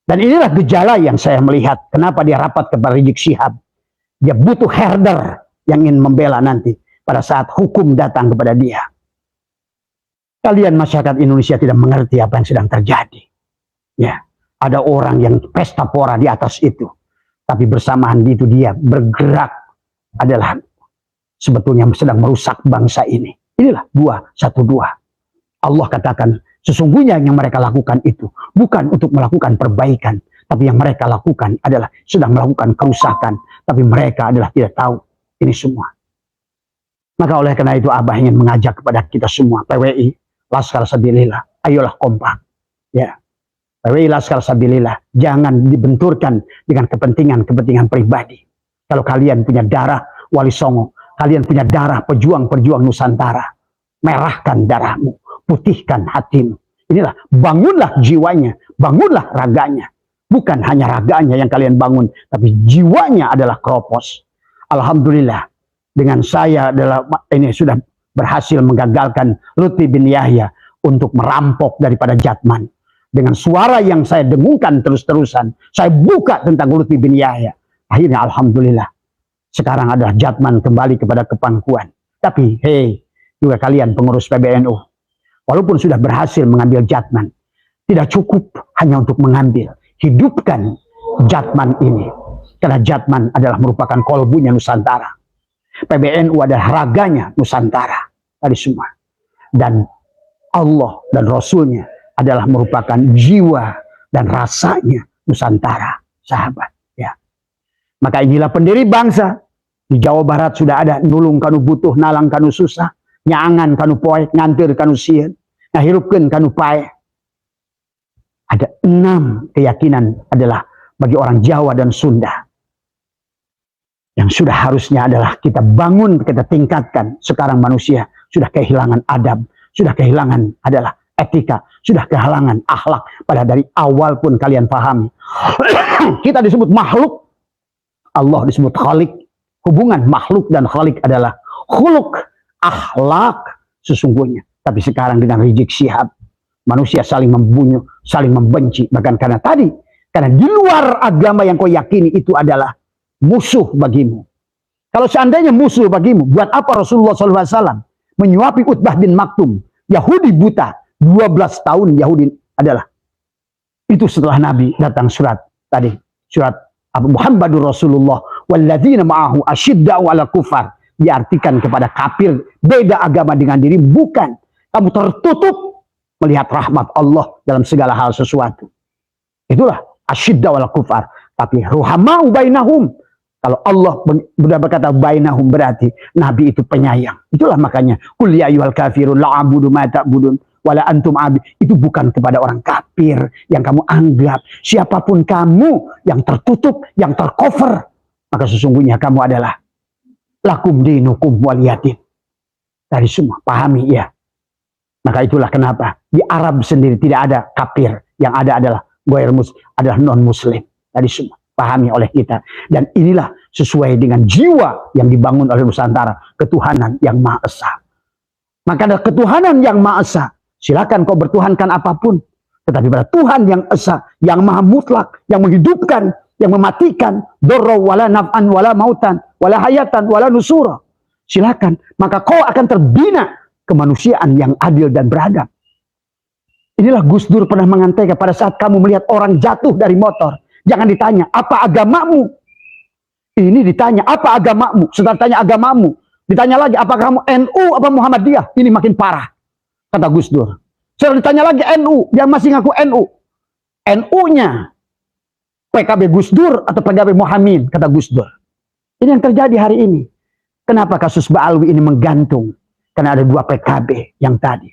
Dan inilah gejala yang saya melihat. Kenapa dia rapat kepada Rizik Syihab? Dia butuh herder yang ingin membela nanti pada saat hukum datang kepada dia. Kalian masyarakat Indonesia tidak mengerti apa yang sedang terjadi. Ya, ada orang yang pesta pora di atas itu. Tapi bersamaan itu dia bergerak adalah sebetulnya sedang merusak bangsa ini. Inilah 212. Allah katakan, sesungguhnya yang mereka lakukan itu bukan untuk melakukan perbaikan, tapi yang mereka lakukan adalah sedang melakukan kerusakan, tapi mereka adalah tidak tahu ini semua. Maka oleh karena itu Abah ingin mengajak kepada kita semua, PWI, Laskar Sabilillah, ayolah kompak. Ya, PWI Laskar Sabilillah, jangan dibenturkan dengan kepentingan-kepentingan pribadi. Kalau kalian punya darah Wali Songo, kalian punya darah pejuang-pejuang Nusantara, merahkan darahmu, putihkan hatimu. Inilah, bangunlah jiwanya, bangunlah raganya. Bukan hanya raganya yang kalian bangun, tapi jiwanya adalah keropos. Alhamdulillah, dengan saya adalah ini sudah berhasil menggagalkan Lutfi bin Yahya untuk merampok daripada Jatman. Dengan suara yang saya dengungkan terus-terusan, saya buka tentang Lutfi bin Yahya. Akhirnya alhamdulillah, sekarang adalah Jatman kembali kepada kepangkuan. Tapi hey, juga kalian pengurus PBNU, walaupun sudah berhasil mengambil Jatman, Tidak cukup hanya untuk mengambil. Hidupkan Jatman ini. Karena Jatman adalah merupakan kolbunya Nusantara. PBNU adalah raganya Nusantara. Tadi semua. Dan Allah dan Rasulnya adalah merupakan jiwa dan rasanya Nusantara. Sahabat. Ya. Maka inilah pendiri bangsa. Di Jawa Barat sudah ada nulung kanu butuh, nalang kanu susah. Nyangan kanu poek, ngantir kanu sieun. Ngahirupkeun kanu pae. Ada 6 keyakinan adalah bagi orang Jawa dan Sunda. Yang sudah harusnya adalah kita bangun, kita tingkatkan. Sekarang manusia sudah kehilangan adab. Sudah kehilangan adalah etika. Sudah kehilangan akhlak. Padahal dari awal pun kalian pahami. Kita disebut makhluk. Allah disebut khalik. Hubungan makhluk dan khalik adalah khuluk. Akhlak sesungguhnya. Tapi sekarang dengan Rizik Syihab. Manusia saling membunuh, saling membenci. Bahkan karena di luar agama yang kau yakini itu adalah musuh bagimu. Kalau seandainya musuh bagimu, buat apa Rasulullah SAW menyuapi Utbah bin Maktum, Yahudi buta, 12 tahun Yahudi adalah. Itu setelah Nabi datang surat tadi, surat Abu Muhammadur Rasulullah, walladzina ma'ahu asyidda'u 'alal kufar, diartikan kepada kafir, beda agama dengan diri, bukan. Kamu tertutup melihat rahmat Allah dalam segala hal sesuatu. Itulah asyidda wal kufar. Tapi ruhamau bainahum. Kalau Allah sudah berkata bainahum berarti Nabi itu penyayang. Itulah makanya qul ya ayyuhal kafirun la a'budu ma ta'budun wala antum abid. Itu bukan kepada orang kafir yang kamu anggap. Siapapun kamu yang tertutup, yang tercover, maka sesungguhnya kamu adalah lakum dinukum waliyadin. Dari semua pahami ya. Maka itulah kenapa di Arab sendiri tidak ada kafir, yang ada adalah adalah non muslim. Tadi semua pahami oleh kita, dan inilah sesuai dengan jiwa yang dibangun oleh Nusantara, ketuhanan yang Maha Esa. Maka ada ketuhanan yang Maha Esa. Silakan kau bertuhankan apapun, tetapi pada Tuhan yang Esa, yang Maha Mutlak, yang menghidupkan, yang mematikan, dorra wala naf'an wala mautan wala hayatan wala nusura. Silakan, maka kau akan terbina kemanusiaan yang adil dan beradab. Inilah Gus Dur pernah mengatakan pada saat kamu melihat orang jatuh dari motor, jangan ditanya, apa agamamu? Ini ditanya, apa agamamu? Setelah tanya agamamu, ditanya lagi, apakah kamu NU apa Muhammadiyah? Ini makin parah, kata Gus Dur. Setelah ditanya lagi NU, yang masih ngaku NU. NU-nya PKB Gus Dur atau PKB Muhammad, kata Gus Dur. Ini yang terjadi hari ini. Kenapa kasus Ba'alwi ini menggantung? Karena ada 2 PKB yang tadi.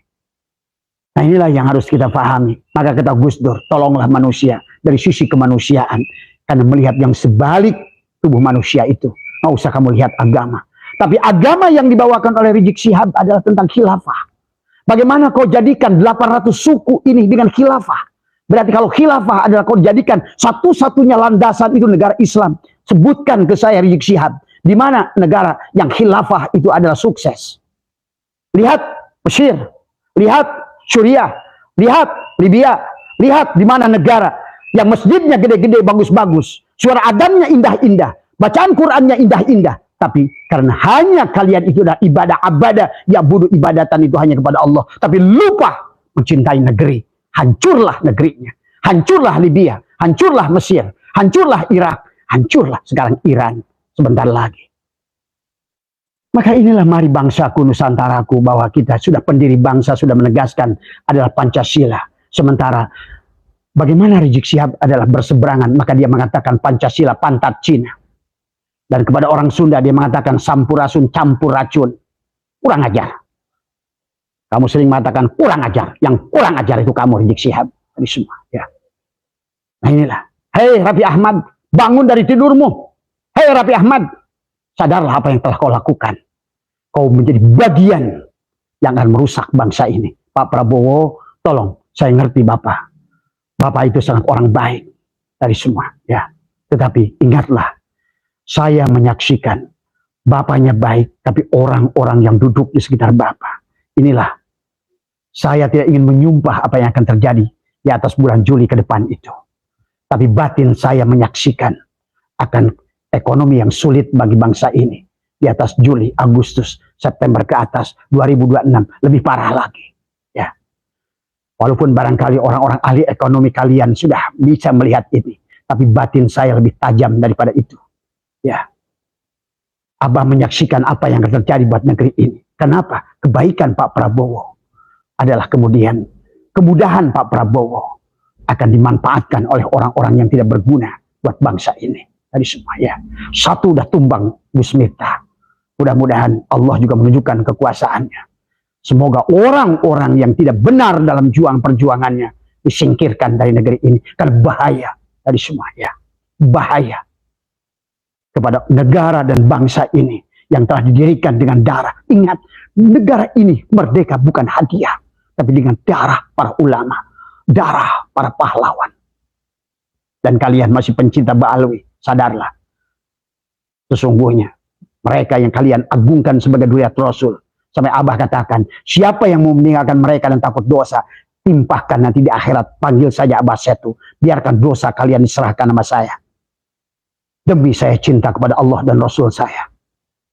Nah inilah yang harus kita pahami. Maka kata Gus Dur, tolonglah manusia dari sisi kemanusiaan. Karena melihat yang sebalik tubuh manusia itu. Nggak usah kamu lihat agama. Tapi agama yang dibawakan oleh Rizik Syihab adalah tentang khilafah. Bagaimana kau jadikan 800 suku ini dengan khilafah? Berarti kalau khilafah adalah kau jadikan satu-satunya landasan itu negara Islam. Sebutkan ke saya Rizik Syihab. Di mana negara yang khilafah itu adalah sukses? Lihat Mesir, lihat Suriah, lihat Libya, lihat di mana negara yang masjidnya gede-gede, bagus-bagus, suara adamnya indah-indah, bacaan Qurannya indah-indah, tapi karena hanya kalian itu adalah ibadah-ibadah, ya budu ibadatan itu hanya kepada Allah, tapi lupa mencintai negeri, hancurlah negerinya, hancurlah Libya, hancurlah Mesir, hancurlah Irak, hancurlah sekarang Iran sebentar lagi. Maka inilah mari bangsaku Nusantaraku, bahwa kita sudah pendiri bangsa sudah menegaskan adalah Pancasila. Sementara bagaimana Rizik Syihab adalah berseberangan, maka dia mengatakan Pancasila pantat Cina. Dan kepada orang Sunda dia mengatakan sampurasun campur racun. Kurang ajar. Kamu sering mengatakan kurang ajar. Yang kurang ajar itu kamu Rizik Syihab. Ini semua ya. Nah inilah. Hei Raffi Ahmad, bangun dari tidurmu. Hei Raffi Ahmad, sadarlah apa yang telah kau lakukan. Kau menjadi bagian yang akan merusak bangsa ini. Pak Prabowo, tolong, saya ngerti Bapak. Bapak itu sangat orang baik dari semua. Ya. Tetapi ingatlah, saya menyaksikan Bapaknya baik, tapi orang-orang yang duduk di sekitar Bapak. Inilah, saya tidak ingin menyumpah apa yang akan terjadi di atas bulan Juli ke depan itu. Tapi batin saya menyaksikan akan ekonomi yang sulit bagi bangsa ini. Di atas Juli, Agustus, September ke atas 2026 lebih parah lagi. Ya. Walaupun barangkali orang-orang ahli ekonomi kalian sudah bisa melihat ini, tapi batin saya lebih tajam daripada itu. Ya, Abah menyaksikan apa yang akan terjadi buat negeri ini. Kenapa? Kebaikan Pak Prabowo adalah kemudian kemudahan Pak Prabowo akan dimanfaatkan oleh orang-orang yang tidak berguna buat bangsa ini. Tadi semua ya. Satu udah tumbang Gus Miftah. Mudah-mudahan Allah juga menunjukkan kekuasaannya. Semoga orang-orang yang tidak benar dalam perjuangannya disingkirkan dari negeri ini. Karena bahaya tadi semua ya. Bahaya kepada negara dan bangsa ini yang telah didirikan dengan darah. Ingat, negara ini merdeka bukan hadiah, tapi dengan darah para ulama, darah para pahlawan. Dan kalian masih pencinta Ba'alwi, sadarlah. Sesungguhnya mereka yang kalian agungkan sebagai duriat Rasul, sampai Abah katakan, siapa yang mau meninggalkan mereka dan takut dosa, timpahkan nanti di akhirat, panggil saja Abah Setu, biarkan dosa kalian diserahkan sama saya. Demi saya cinta kepada Allah dan Rasul saya.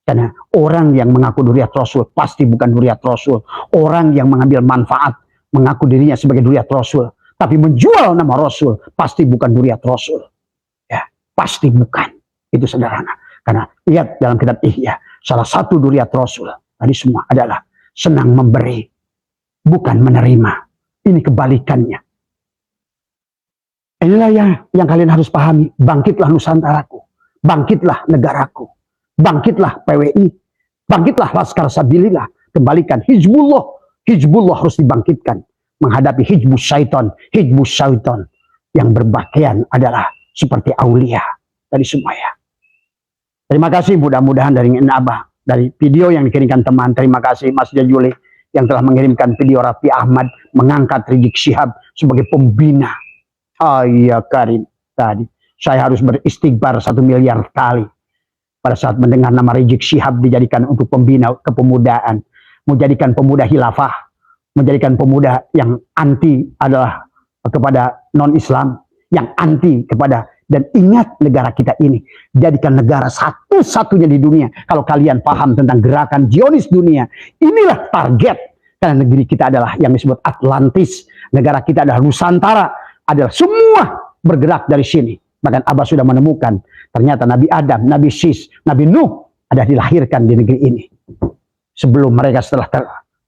Karena orang yang mengaku duriat Rasul pasti bukan duriat Rasul. Orang yang mengambil manfaat mengaku dirinya sebagai duriat Rasul, tapi menjual nama Rasul pasti bukan duriat Rasul. Ya, pasti bukan. Itu sederhana. Karena lihat dalam kitab Ihya, salah satu duriat Rasul tadi semua adalah senang memberi, bukan menerima. Ini kebalikannya. Inilah yang kalian harus pahami. Bangkitlah Nusantaraku, bangkitlah negaraku, bangkitlah PWI, bangkitlah Laskar Sabilillah, kembalikan Hizbullah. Hizbullah harus dibangkitkan menghadapi Hizbus Syaiton yang berpakaian adalah seperti aulia tadi semua ya. Terima kasih, mudah-mudahan dari Abah, dari video yang dikirimkan teman. Terima kasih Mas Jajuli yang telah mengirimkan video Raffi Ahmad mengangkat Rizik Syihab sebagai pembina. Ya Karim, tadi saya harus beristighfar 1 miliar kali pada saat mendengar nama Rizik Syihab dijadikan untuk pembina kepemudaan, menjadikan pemuda khilafah, menjadikan pemuda yang anti adalah kepada non-Islam, yang anti kepada, dan ingat negara kita ini jadikan negara satu-satunya di dunia. Kalau kalian paham tentang gerakan Zionis dunia, inilah target. Karena negeri kita adalah yang disebut Atlantis, negara kita adalah Nusantara, adalah semua bergerak dari sini. Bahkan Abah sudah menemukan ternyata Nabi Adam, Nabi Sis, Nabi Nuh ada dilahirkan di negeri ini. Sebelum mereka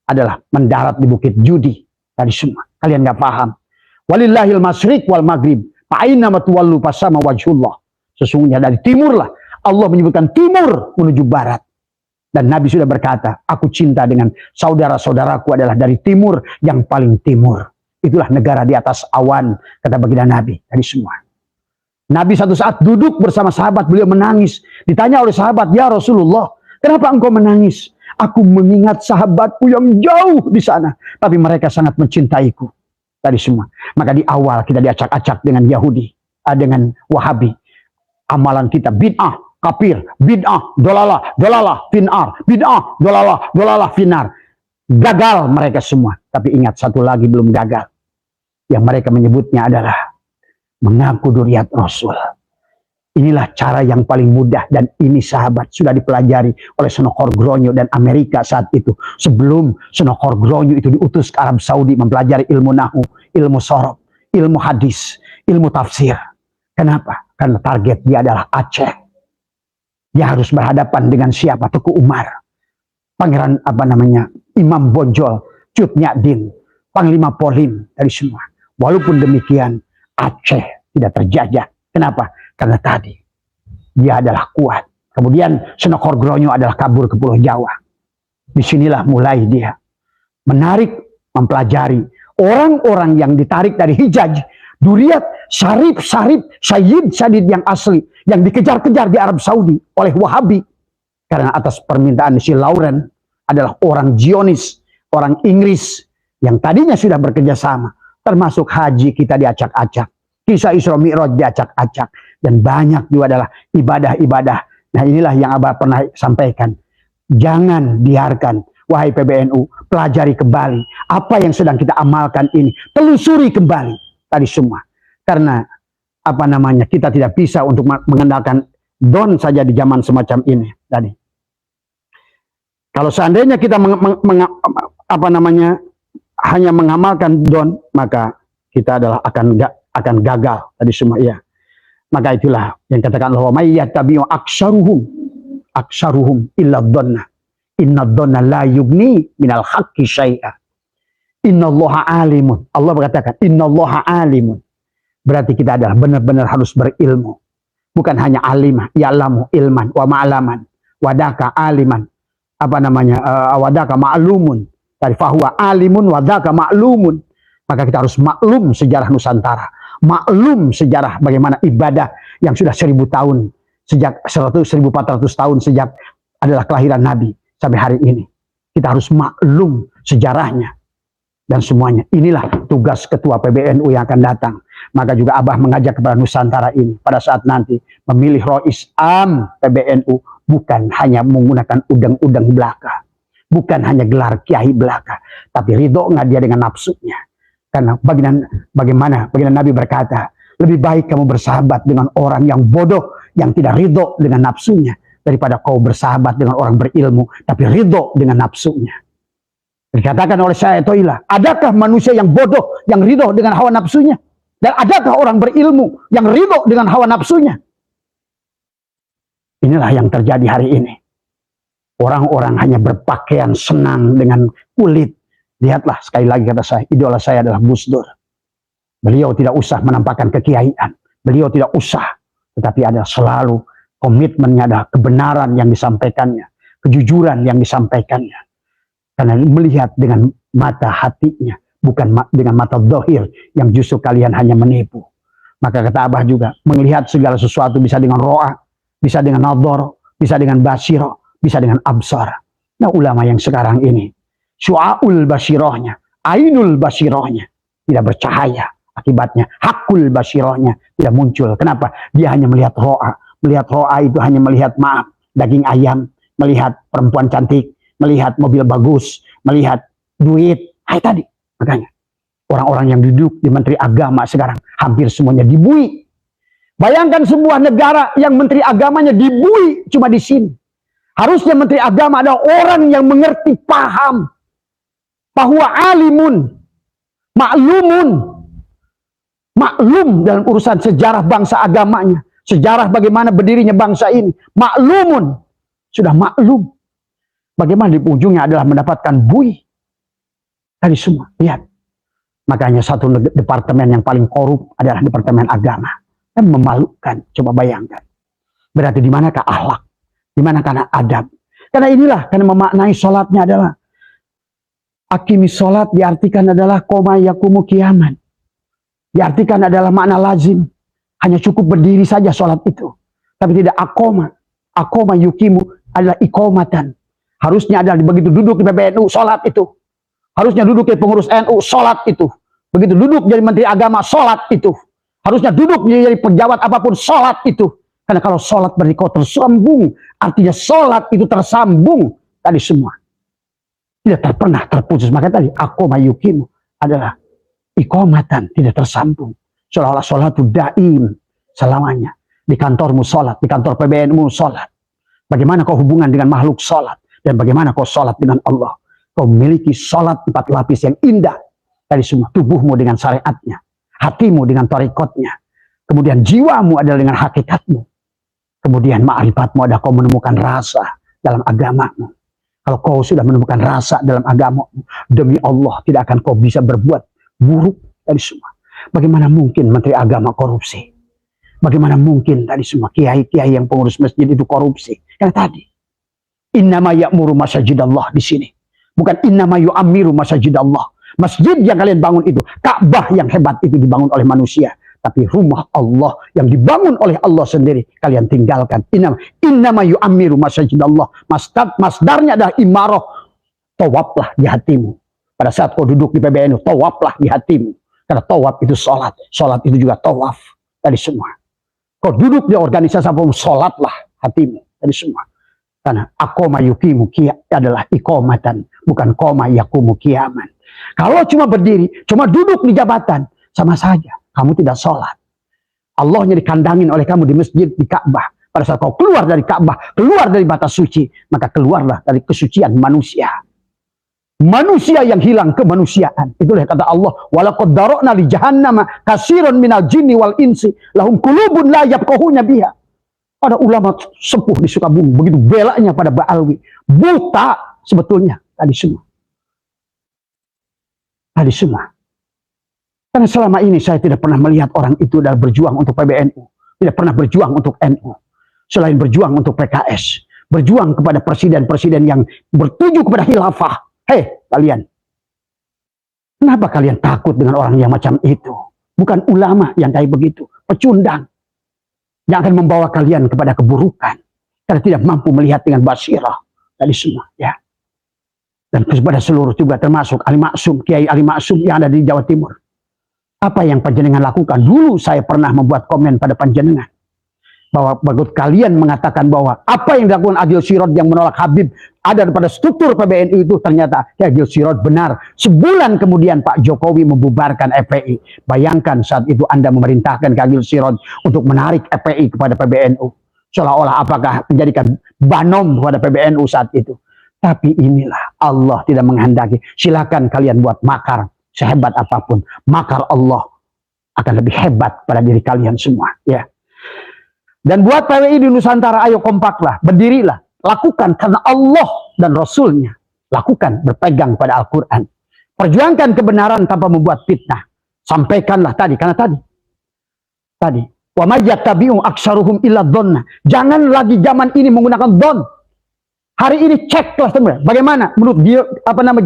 adalah mendarat di Bukit Judi. Tadi semua. Kalian nggak paham. Walillahil masyriq wal maghrib. Fa'aina matuwallu fasama wajhullah. Sesungguhnya dari timur lah. Allah menyebutkan timur menuju barat. Dan Nabi sudah berkata, aku cinta dengan saudara-saudaraku adalah dari timur yang paling timur. Itulah negara di atas awan, kata baginda Nabi. Tadi semua. Nabi satu saat duduk bersama sahabat, beliau menangis. Ditanya oleh sahabat, ya Rasulullah, kenapa engkau menangis? Aku mengingat sahabatku yang jauh di sana, tapi mereka sangat mencintaiku. Tadi semua. Maka di awal kita diacak-acak dengan Yahudi, dengan Wahabi. Amalan kita bid'ah, kafir, bid'ah, dolalah, finar, bid'ah, dolalah, finar. Gagal mereka semua. Tapi ingat, satu lagi belum gagal. Yang mereka menyebutnya adalah mengaku duriat Rasul. Inilah cara yang paling mudah, dan ini sahabat sudah dipelajari oleh Senokor Gronyo dan Amerika saat itu. Sebelum Senokor Gronyo itu diutus ke Arab Saudi mempelajari ilmu nahu, ilmu sorob, ilmu hadis, ilmu tafsir. Kenapa? Karena target dia adalah Aceh. Dia harus berhadapan dengan siapa? Teku Umar, Pangeran Imam Bonjol, Cut Nyak-Din, Panglima Polim, dari semua. Walaupun demikian, Aceh tidak terjajah. Kenapa? Karena tadi dia adalah kuat. Kemudian Senokor Gronyo adalah kabur ke Pulau Jawa. Disinilah mulai dia menarik, mempelajari orang-orang yang ditarik dari Hijaz, Duriat, Syarif, Sayyid Sadid yang asli, yang dikejar-kejar di Arab Saudi oleh Wahabi. Karena atas permintaan si Lauren adalah orang Zionis, orang Inggris yang tadinya sudah bekerja sama. Termasuk haji kita diacak-acak. Kisah Isra Mi'raj diacak-acak. Dan banyak juga adalah ibadah-ibadah. Nah inilah yang Abah pernah sampaikan. Jangan biarkan, wahai PBNU, pelajari kembali. Apa yang sedang kita amalkan ini. Telusuri kembali. Tadi semua. Karena kita tidak bisa untuk mengandalkan don saja di zaman semacam ini. Tadi. Kalau seandainya kita hanya mengamalkan don, maka kita adalah akan gagal tadi semua ya. Maka itulah yang katakan Allah, may yattabi'u aksaruhum illa dhanna inna dhanna la yugni minal haqqi syai'a innallaha alimun. Allah berkatakan innallaha alimun, berarti kita adalah benar-benar harus berilmu, bukan hanya alimah ya'lamu ilman wa ma'laman wadaka aliman, apa namanya, wadaka ma'lumun, dari fahuwa alimun wadaka ma'lumun. Maka kita harus maklum sejarah Nusantara, maklum sejarah bagaimana ibadah yang sudah 1000 tahun, sejak 1400 tahun sejak adalah kelahiran Nabi sampai hari ini. Kita harus maklum sejarahnya dan semuanya. Inilah tugas ketua PBNU yang akan datang. Maka juga Abah mengajak kepada Nusantara ini pada saat nanti memilih Rois Am PBNU bukan hanya menggunakan udang-udang belaka, bukan hanya gelar kiai belaka, tapi ridho nggak dia dengan nafsunya. Karena bagaimana Nabi berkata, lebih baik kamu bersahabat dengan orang yang bodoh, yang tidak ridho dengan nafsunya, daripada kau bersahabat dengan orang berilmu, tapi ridho dengan nafsunya. Dikatakan oleh Syekh Toilah, adakah manusia yang bodoh, yang ridho dengan hawa nafsunya? Dan adakah orang berilmu yang ridho dengan hawa nafsunya? Inilah yang terjadi hari ini. Orang-orang hanya berpakaian senang dengan kulit. Lihatlah, sekali lagi kata saya, idola saya adalah Gus Dur. Beliau tidak usah menampakkan kekiaian, beliau tidak usah, tetapi ada selalu komitmennya, ada kebenaran yang disampaikannya, kejujuran yang disampaikannya. Karena melihat dengan mata hatinya, bukan dengan mata zahir yang justru kalian hanya menipu. Maka kata Abah juga, melihat segala sesuatu bisa dengan ro'a, bisa dengan nadhar, bisa dengan basiro, bisa dengan absar. Nah, ulama yang sekarang ini, syu'aul basirohnya, ainul basirohnya tidak bercahaya. Akibatnya hakul basirohnya tidak muncul. Kenapa? Dia hanya melihat ro'a. Melihat ro'a itu hanya melihat, maaf, daging ayam, melihat perempuan cantik, melihat mobil bagus, melihat duit. Hai tadi. Makanya orang-orang yang duduk di Menteri Agama sekarang hampir semuanya dibui. Bayangkan sebuah negara yang Menteri Agamanya dibui cuma di sini. Harusnya Menteri Agama adalah orang yang mengerti, paham bahwa alimun, maklum dalam urusan sejarah bangsa agamanya, sejarah bagaimana berdirinya bangsa ini, maklumun, sudah maklum. Bagaimana di ujungnya adalah mendapatkan bui dari semua. Lihat, makanya satu departemen yang paling korup adalah departemen agama. Dan memalukan, coba bayangkan. Berarti di manakah akhlak, di manakah adab? Karena inilah, karena memaknai sholatnya adalah akimi sholat diartikan adalah koma yakumu kiaman. Diartikan adalah makna lazim. Hanya cukup berdiri saja sholat itu. Tapi tidak akoma. Akoma yukimu adalah ikomatan. Harusnya adalah begitu duduk di PBNU, sholat itu. Harusnya duduk di pengurus NU, sholat itu. Begitu duduk jadi Menteri Agama, sholat itu. Harusnya duduk jadi pejabat apapun, sholat itu. Karena kalau sholat berarti kau tersambung. Artinya sholat itu tersambung. Tadi semua. Tidak pernah terputus. Maka tadi, akoma yukimu adalah ikomatan, tidak tersambung. Seolah-olah sholat itu daim selamanya. Di kantormu sholat, di kantor PBNU sholat. Bagaimana kau hubungan dengan makhluk sholat, dan bagaimana kau sholat dengan Allah. Kau memiliki sholat 4 lapis yang indah. Dari semua tubuhmu dengan syariatnya, hatimu dengan tarikatnya, kemudian jiwamu adalah dengan hakikatmu, kemudian ma'rifatmu adalah kau menemukan rasa dalam agamamu. Kalau kau sudah menemukan rasa dalam agamamu, demi Allah tidak akan kau bisa berbuat buruk dari semua. Bagaimana mungkin Menteri Agama korupsi? Bagaimana mungkin tadi semua kiai-kiai yang pengurus masjid itu korupsi? Karena tadi innama ya'muru masajidallah di sini, bukan innama yu'ammiru masajidallah. Masjid yang kalian bangun itu, Ka'bah yang hebat itu dibangun oleh manusia, tapi rumah Allah yang dibangun oleh Allah sendiri kalian tinggalkan. Innama yu'ammiru masajidallah. Masdarnya adalah imarah. Tawaflah di hatimu. Pada saat kau duduk di PBNU, tawaflah di hatimu. Karena tawaf itu sholat. Sholat itu juga tawaf. Tadi semua. Kau duduk di organisasi apapun, sholatlah hatimu. Tadi semua. Karena akoma yukimu adalah ikomatan. Bukan koma yakumu kiaman. Kalau cuma berdiri, cuma duduk di jabatan, sama saja. Kamu tidak sholat. Allahnya dikandangin oleh kamu di masjid, di Ka'bah. Pada saat kau keluar dari Ka'bah, keluar dari batas suci, maka keluarlah dari kesucian manusia. Manusia yang hilang kemanusiaan. Itulah kata Allah, walaqad dara'na li jahannama katsiran minal jinni wal insi lahum qulubun la yafqahuna biha. Ada ulama sepuh di Sukabumi begitu belanya pada Ba'alwi. Buta sebetulnya tadi semua. Tadi semua. Karena selama ini saya tidak pernah melihat orang itu dalam berjuang untuk PBNU, tidak pernah berjuang untuk NU. Selain berjuang untuk PKS, berjuang kepada presiden-presiden yang bertuju kepada khilafah. Hei kalian, kenapa kalian takut dengan orang yang macam itu? Bukan ulama yang kayak begitu, pecundang yang akan membawa kalian kepada keburukan karena tidak mampu melihat dengan basirah tadi semua, ya. Dan kepada seluruh juga termasuk Ali Maksum, Kiai Ali Maksum yang ada di Jawa Timur. Apa yang panjenengan lakukan? Dulu saya pernah membuat komen pada panjenengan bahwa bagus kalian mengatakan bahwa apa yang dilakukan Adil Sirot yang menolak Habib ada pada struktur PBNU itu, ternyata ya Adil Sirot benar. Sebulan kemudian Pak Jokowi membubarkan FPI. Bayangkan saat itu Anda memerintahkan ke Adil Sirot untuk menarik FPI kepada PBNU. Seolah-olah apakah menjadikan banom kepada PBNU saat itu. Tapi inilah Allah tidak menghendaki. Silakan kalian buat makar sehebat apapun. Makar Allah akan lebih hebat pada diri kalian semua. Ya. Dan buat PWI di Nusantara, ayo kompaklah, berdirilah, lakukan karena Allah dan Rasulnya. Lakukan, berpegang pada Al-Quran. Perjuangkan kebenaran tanpa membuat fitnah. Sampaikanlah tadi, karena tadi. Wa may yattabi'u aksaruhum illa dhonna. Jangan lagi zaman ini menggunakan dhon. Hari ini ceklah teman. Bagaimana menurut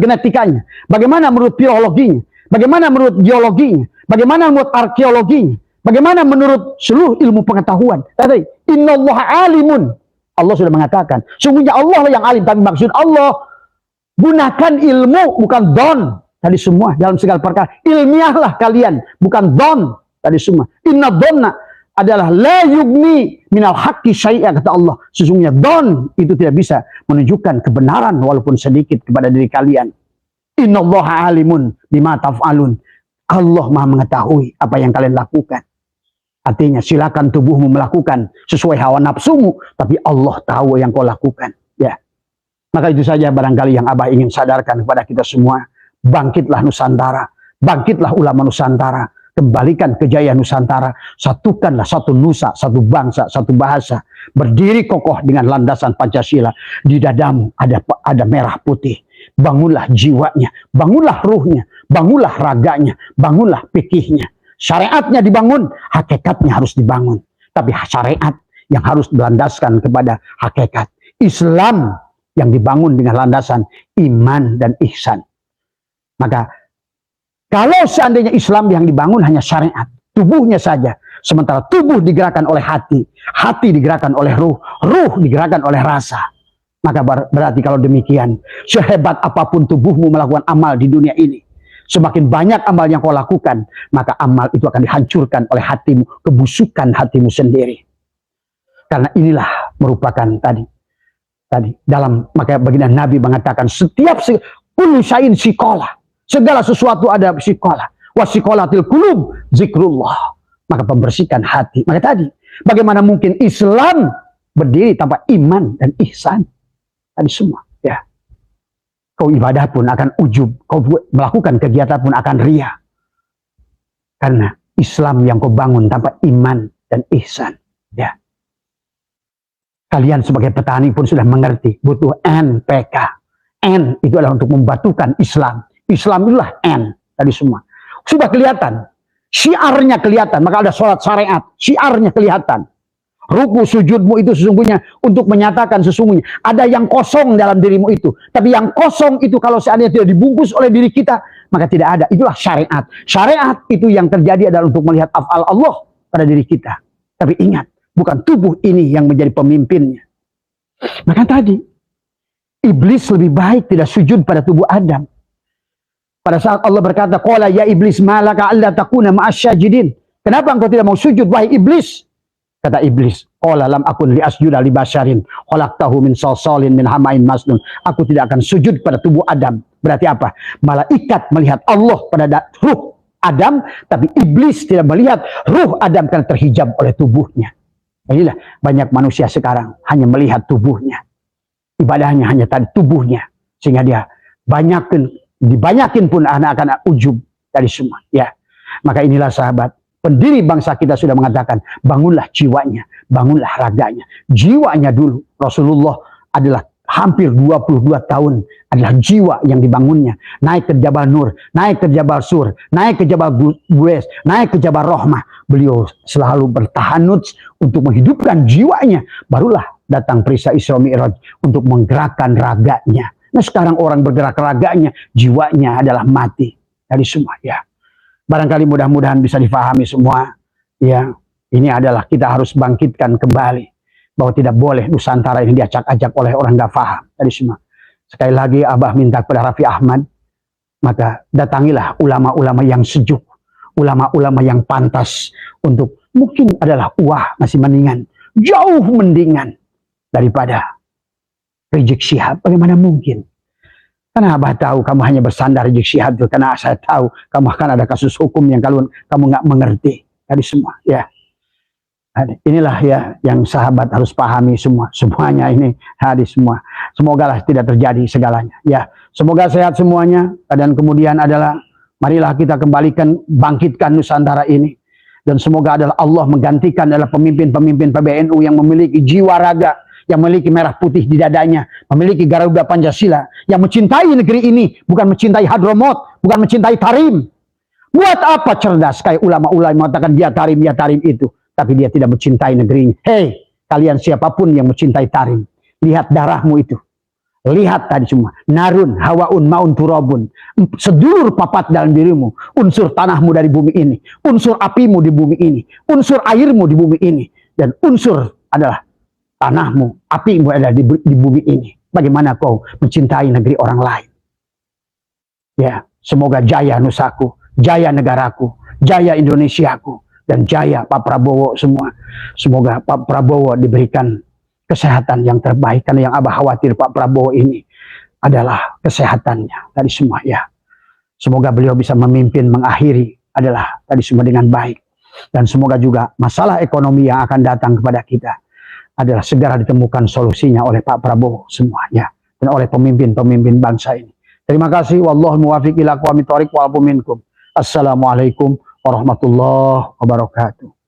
genetikanya? Bagaimana menurut biologinya? Bagaimana menurut geologinya? Bagaimana menurut arkeologinya? Bagaimana menurut seluruh ilmu pengetahuan? Tadi, innallaha alimun. Allah sudah mengatakan, sungguhnya Allah yang alim. Tapi maksud Allah, gunakan ilmu, bukan don. Tadi semua, dalam segala perkara. Ilmiahlah kalian, bukan don. Tadi semua. Inna donna adalah la yugni minal haqqi syai'a, kata Allah. Sesungguhnya don itu tidak bisa menunjukkan kebenaran walaupun sedikit kepada diri kalian. Innallaha alimun bima taf'alun. Allah Maha mengetahui apa yang kalian lakukan. Artinya silakan tubuhmu melakukan sesuai hawa nafsumu, tapi Allah tahu yang kau lakukan. Ya, maka itu saja barangkali yang Abah ingin sadarkan kepada kita semua. Bangkitlah Nusantara, bangkitlah ulama Nusantara, kembalikan kejayaan Nusantara, satukanlah satu nusa, satu bangsa, satu bahasa, berdiri kokoh dengan landasan Pancasila. Di dadamu ada merah putih. Bangunlah jiwanya, bangunlah ruhnya, bangunlah raganya, bangunlah fikihnya. Syariatnya dibangun, hakikatnya harus dibangun. Tapi syariat yang harus berlandaskan kepada hakikat. Islam yang dibangun dengan landasan iman dan ihsan. Maka kalau seandainya Islam yang dibangun hanya syariat, tubuhnya saja. Sementara tubuh digerakkan oleh hati, hati digerakkan oleh ruh, ruh digerakkan oleh rasa. Maka berarti kalau demikian, sehebat apapun tubuhmu melakukan amal di dunia ini, semakin banyak amal yang kau lakukan, maka amal itu akan dihancurkan oleh hatimu, kebusukan hatimu sendiri. Karena inilah merupakan tadi dalam maka baginda Nabi mengatakan setiap kullu syai'in sikolah, segala sesuatu ada sikolah. Wasikolatil qulub zikrullah. Maka pembersihkan hati. Maka tadi, bagaimana mungkin Islam berdiri tanpa iman dan ihsan? Tadi semua, ya. Kau ibadah pun akan ujub, kau melakukan kegiatan pun akan ria. Karena Islam yang kau bangun tanpa iman dan ihsan, ya. Kalian sebagai petani pun sudah mengerti, butuh NPK. N itu adalah untuk membatukan Islam. Islam itulah N, tadi semua. Sudah kelihatan, syiarnya kelihatan, maka ada sholat syariat, syiarnya kelihatan. Ruku sujudmu itu sesungguhnya untuk menyatakan sesungguhnya ada yang kosong dalam dirimu itu. Tapi yang kosong itu kalau seandainya tidak dibungkus oleh diri kita, maka tidak ada. Itulah syariat. Syariat itu yang terjadi adalah untuk melihat af'al Allah pada diri kita. Tapi ingat, bukan tubuh ini yang menjadi pemimpinnya. Maka tadi, iblis lebih baik tidak sujud pada tubuh Adam. Pada saat Allah berkata, qala ya iblis malaka alla takuna ma'asyajidin. Kenapa engkau tidak mau sujud, wahai iblis? Kata iblis, qala lam akun li asjuda li basyarin khalaqtahu min salsalin min hamain masnun. Aku tidak akan sujud pada tubuh Adam. Berarti apa? Malaikat melihat Allah pada ruh Adam, tapi iblis tidak melihat ruh Adam karena terhijab oleh tubuhnya. Inilah banyak manusia sekarang hanya melihat tubuhnya. Ibadahnya hanya tadi tubuhnya, sehingga dia dibanyakin pun anak-anak ujub dari semua. Ya, maka inilah sahabat, pendiri bangsa kita sudah mengatakan, bangunlah jiwanya, bangunlah raganya. Jiwanya dulu, Rasulullah adalah hampir 22 tahun adalah jiwa yang dibangunnya. Naik ke Jabal Nur, naik ke Jabal Sur, naik ke Jabal Bues, naik ke Jabal Rahmah. Beliau selalu bertahanut untuk menghidupkan jiwanya. Barulah datang perisa Isra Mi'raj untuk menggerakkan raganya. Nah sekarang orang bergerak raganya, jiwanya adalah mati dari semua. Ya, barangkali mudah-mudahan bisa difahami semua. Ya, ini adalah kita harus bangkitkan kembali bahwa tidak boleh Nusantara ini diacak-acak oleh orang gak paham dari semua. Sekali lagi Abah minta kepada Raffi Ahmad, maka datangilah ulama-ulama yang sejuk, ulama-ulama yang pantas untuk, mungkin adalah masih mendingan, jauh mendingan daripada Rizik Syihab. Bagaimana mungkin? Karena Abah tahu kamu hanya bersandar Rizik Syihab itu, karena saya tahu kamu akan ada kasus hukum yang kamu nggak mengerti dari semua. Ya, inilah ya yang sahabat harus pahami semuanya ini hadis semua. Semoga lah tidak terjadi segalanya. Ya, semoga sehat semuanya. Dan kemudian adalah marilah kita kembalikan, bangkitkan Nusantara ini. Dan semoga adalah Allah menggantikan adalah pemimpin-pemimpin PBNU yang memiliki jiwa raga, yang memiliki merah putih di dadanya, memiliki Garuda Pancasila, yang mencintai negeri ini, bukan mencintai Hadromot, bukan mencintai Tarim. Buat apa cerdas kayak ulama-ulama mengatakan dia Tarim itu, tapi dia tidak mencintai negerinya. Hei, kalian siapapun yang mencintai Tarim, lihat darahmu itu. Lihat tadi semua. Narun, hawaun, maun, turabun. Sedulur papat dalam dirimu. Unsur tanahmu dari bumi ini. Unsur apimu di bumi ini. Unsur airmu di bumi ini. Dan unsur adalah tanahmu, apimu adalah di bumi ini. Bagaimana kau mencintai negeri orang lain? Ya, semoga jaya nusaku, jaya negaraku, jaya Indonesiaku, dan jaya Pak Prabowo semua. Semoga Pak Prabowo diberikan kesehatan yang terbaik, karena yang Abah khawatir Pak Prabowo ini adalah kesehatannya tadi semua. Ya, semoga beliau bisa memimpin, mengakhiri adalah tadi semua dengan baik, dan semoga juga masalah ekonomi yang akan datang kepada kita adalah segera ditemukan solusinya oleh Pak Prabowo semuanya, dan oleh pemimpin-pemimpin bangsa ini. Terima kasih. Wallahu muwaffiq ila aqwamit thoriq wal minkum. Assalamualaikum warahmatullahi wabarakatuh.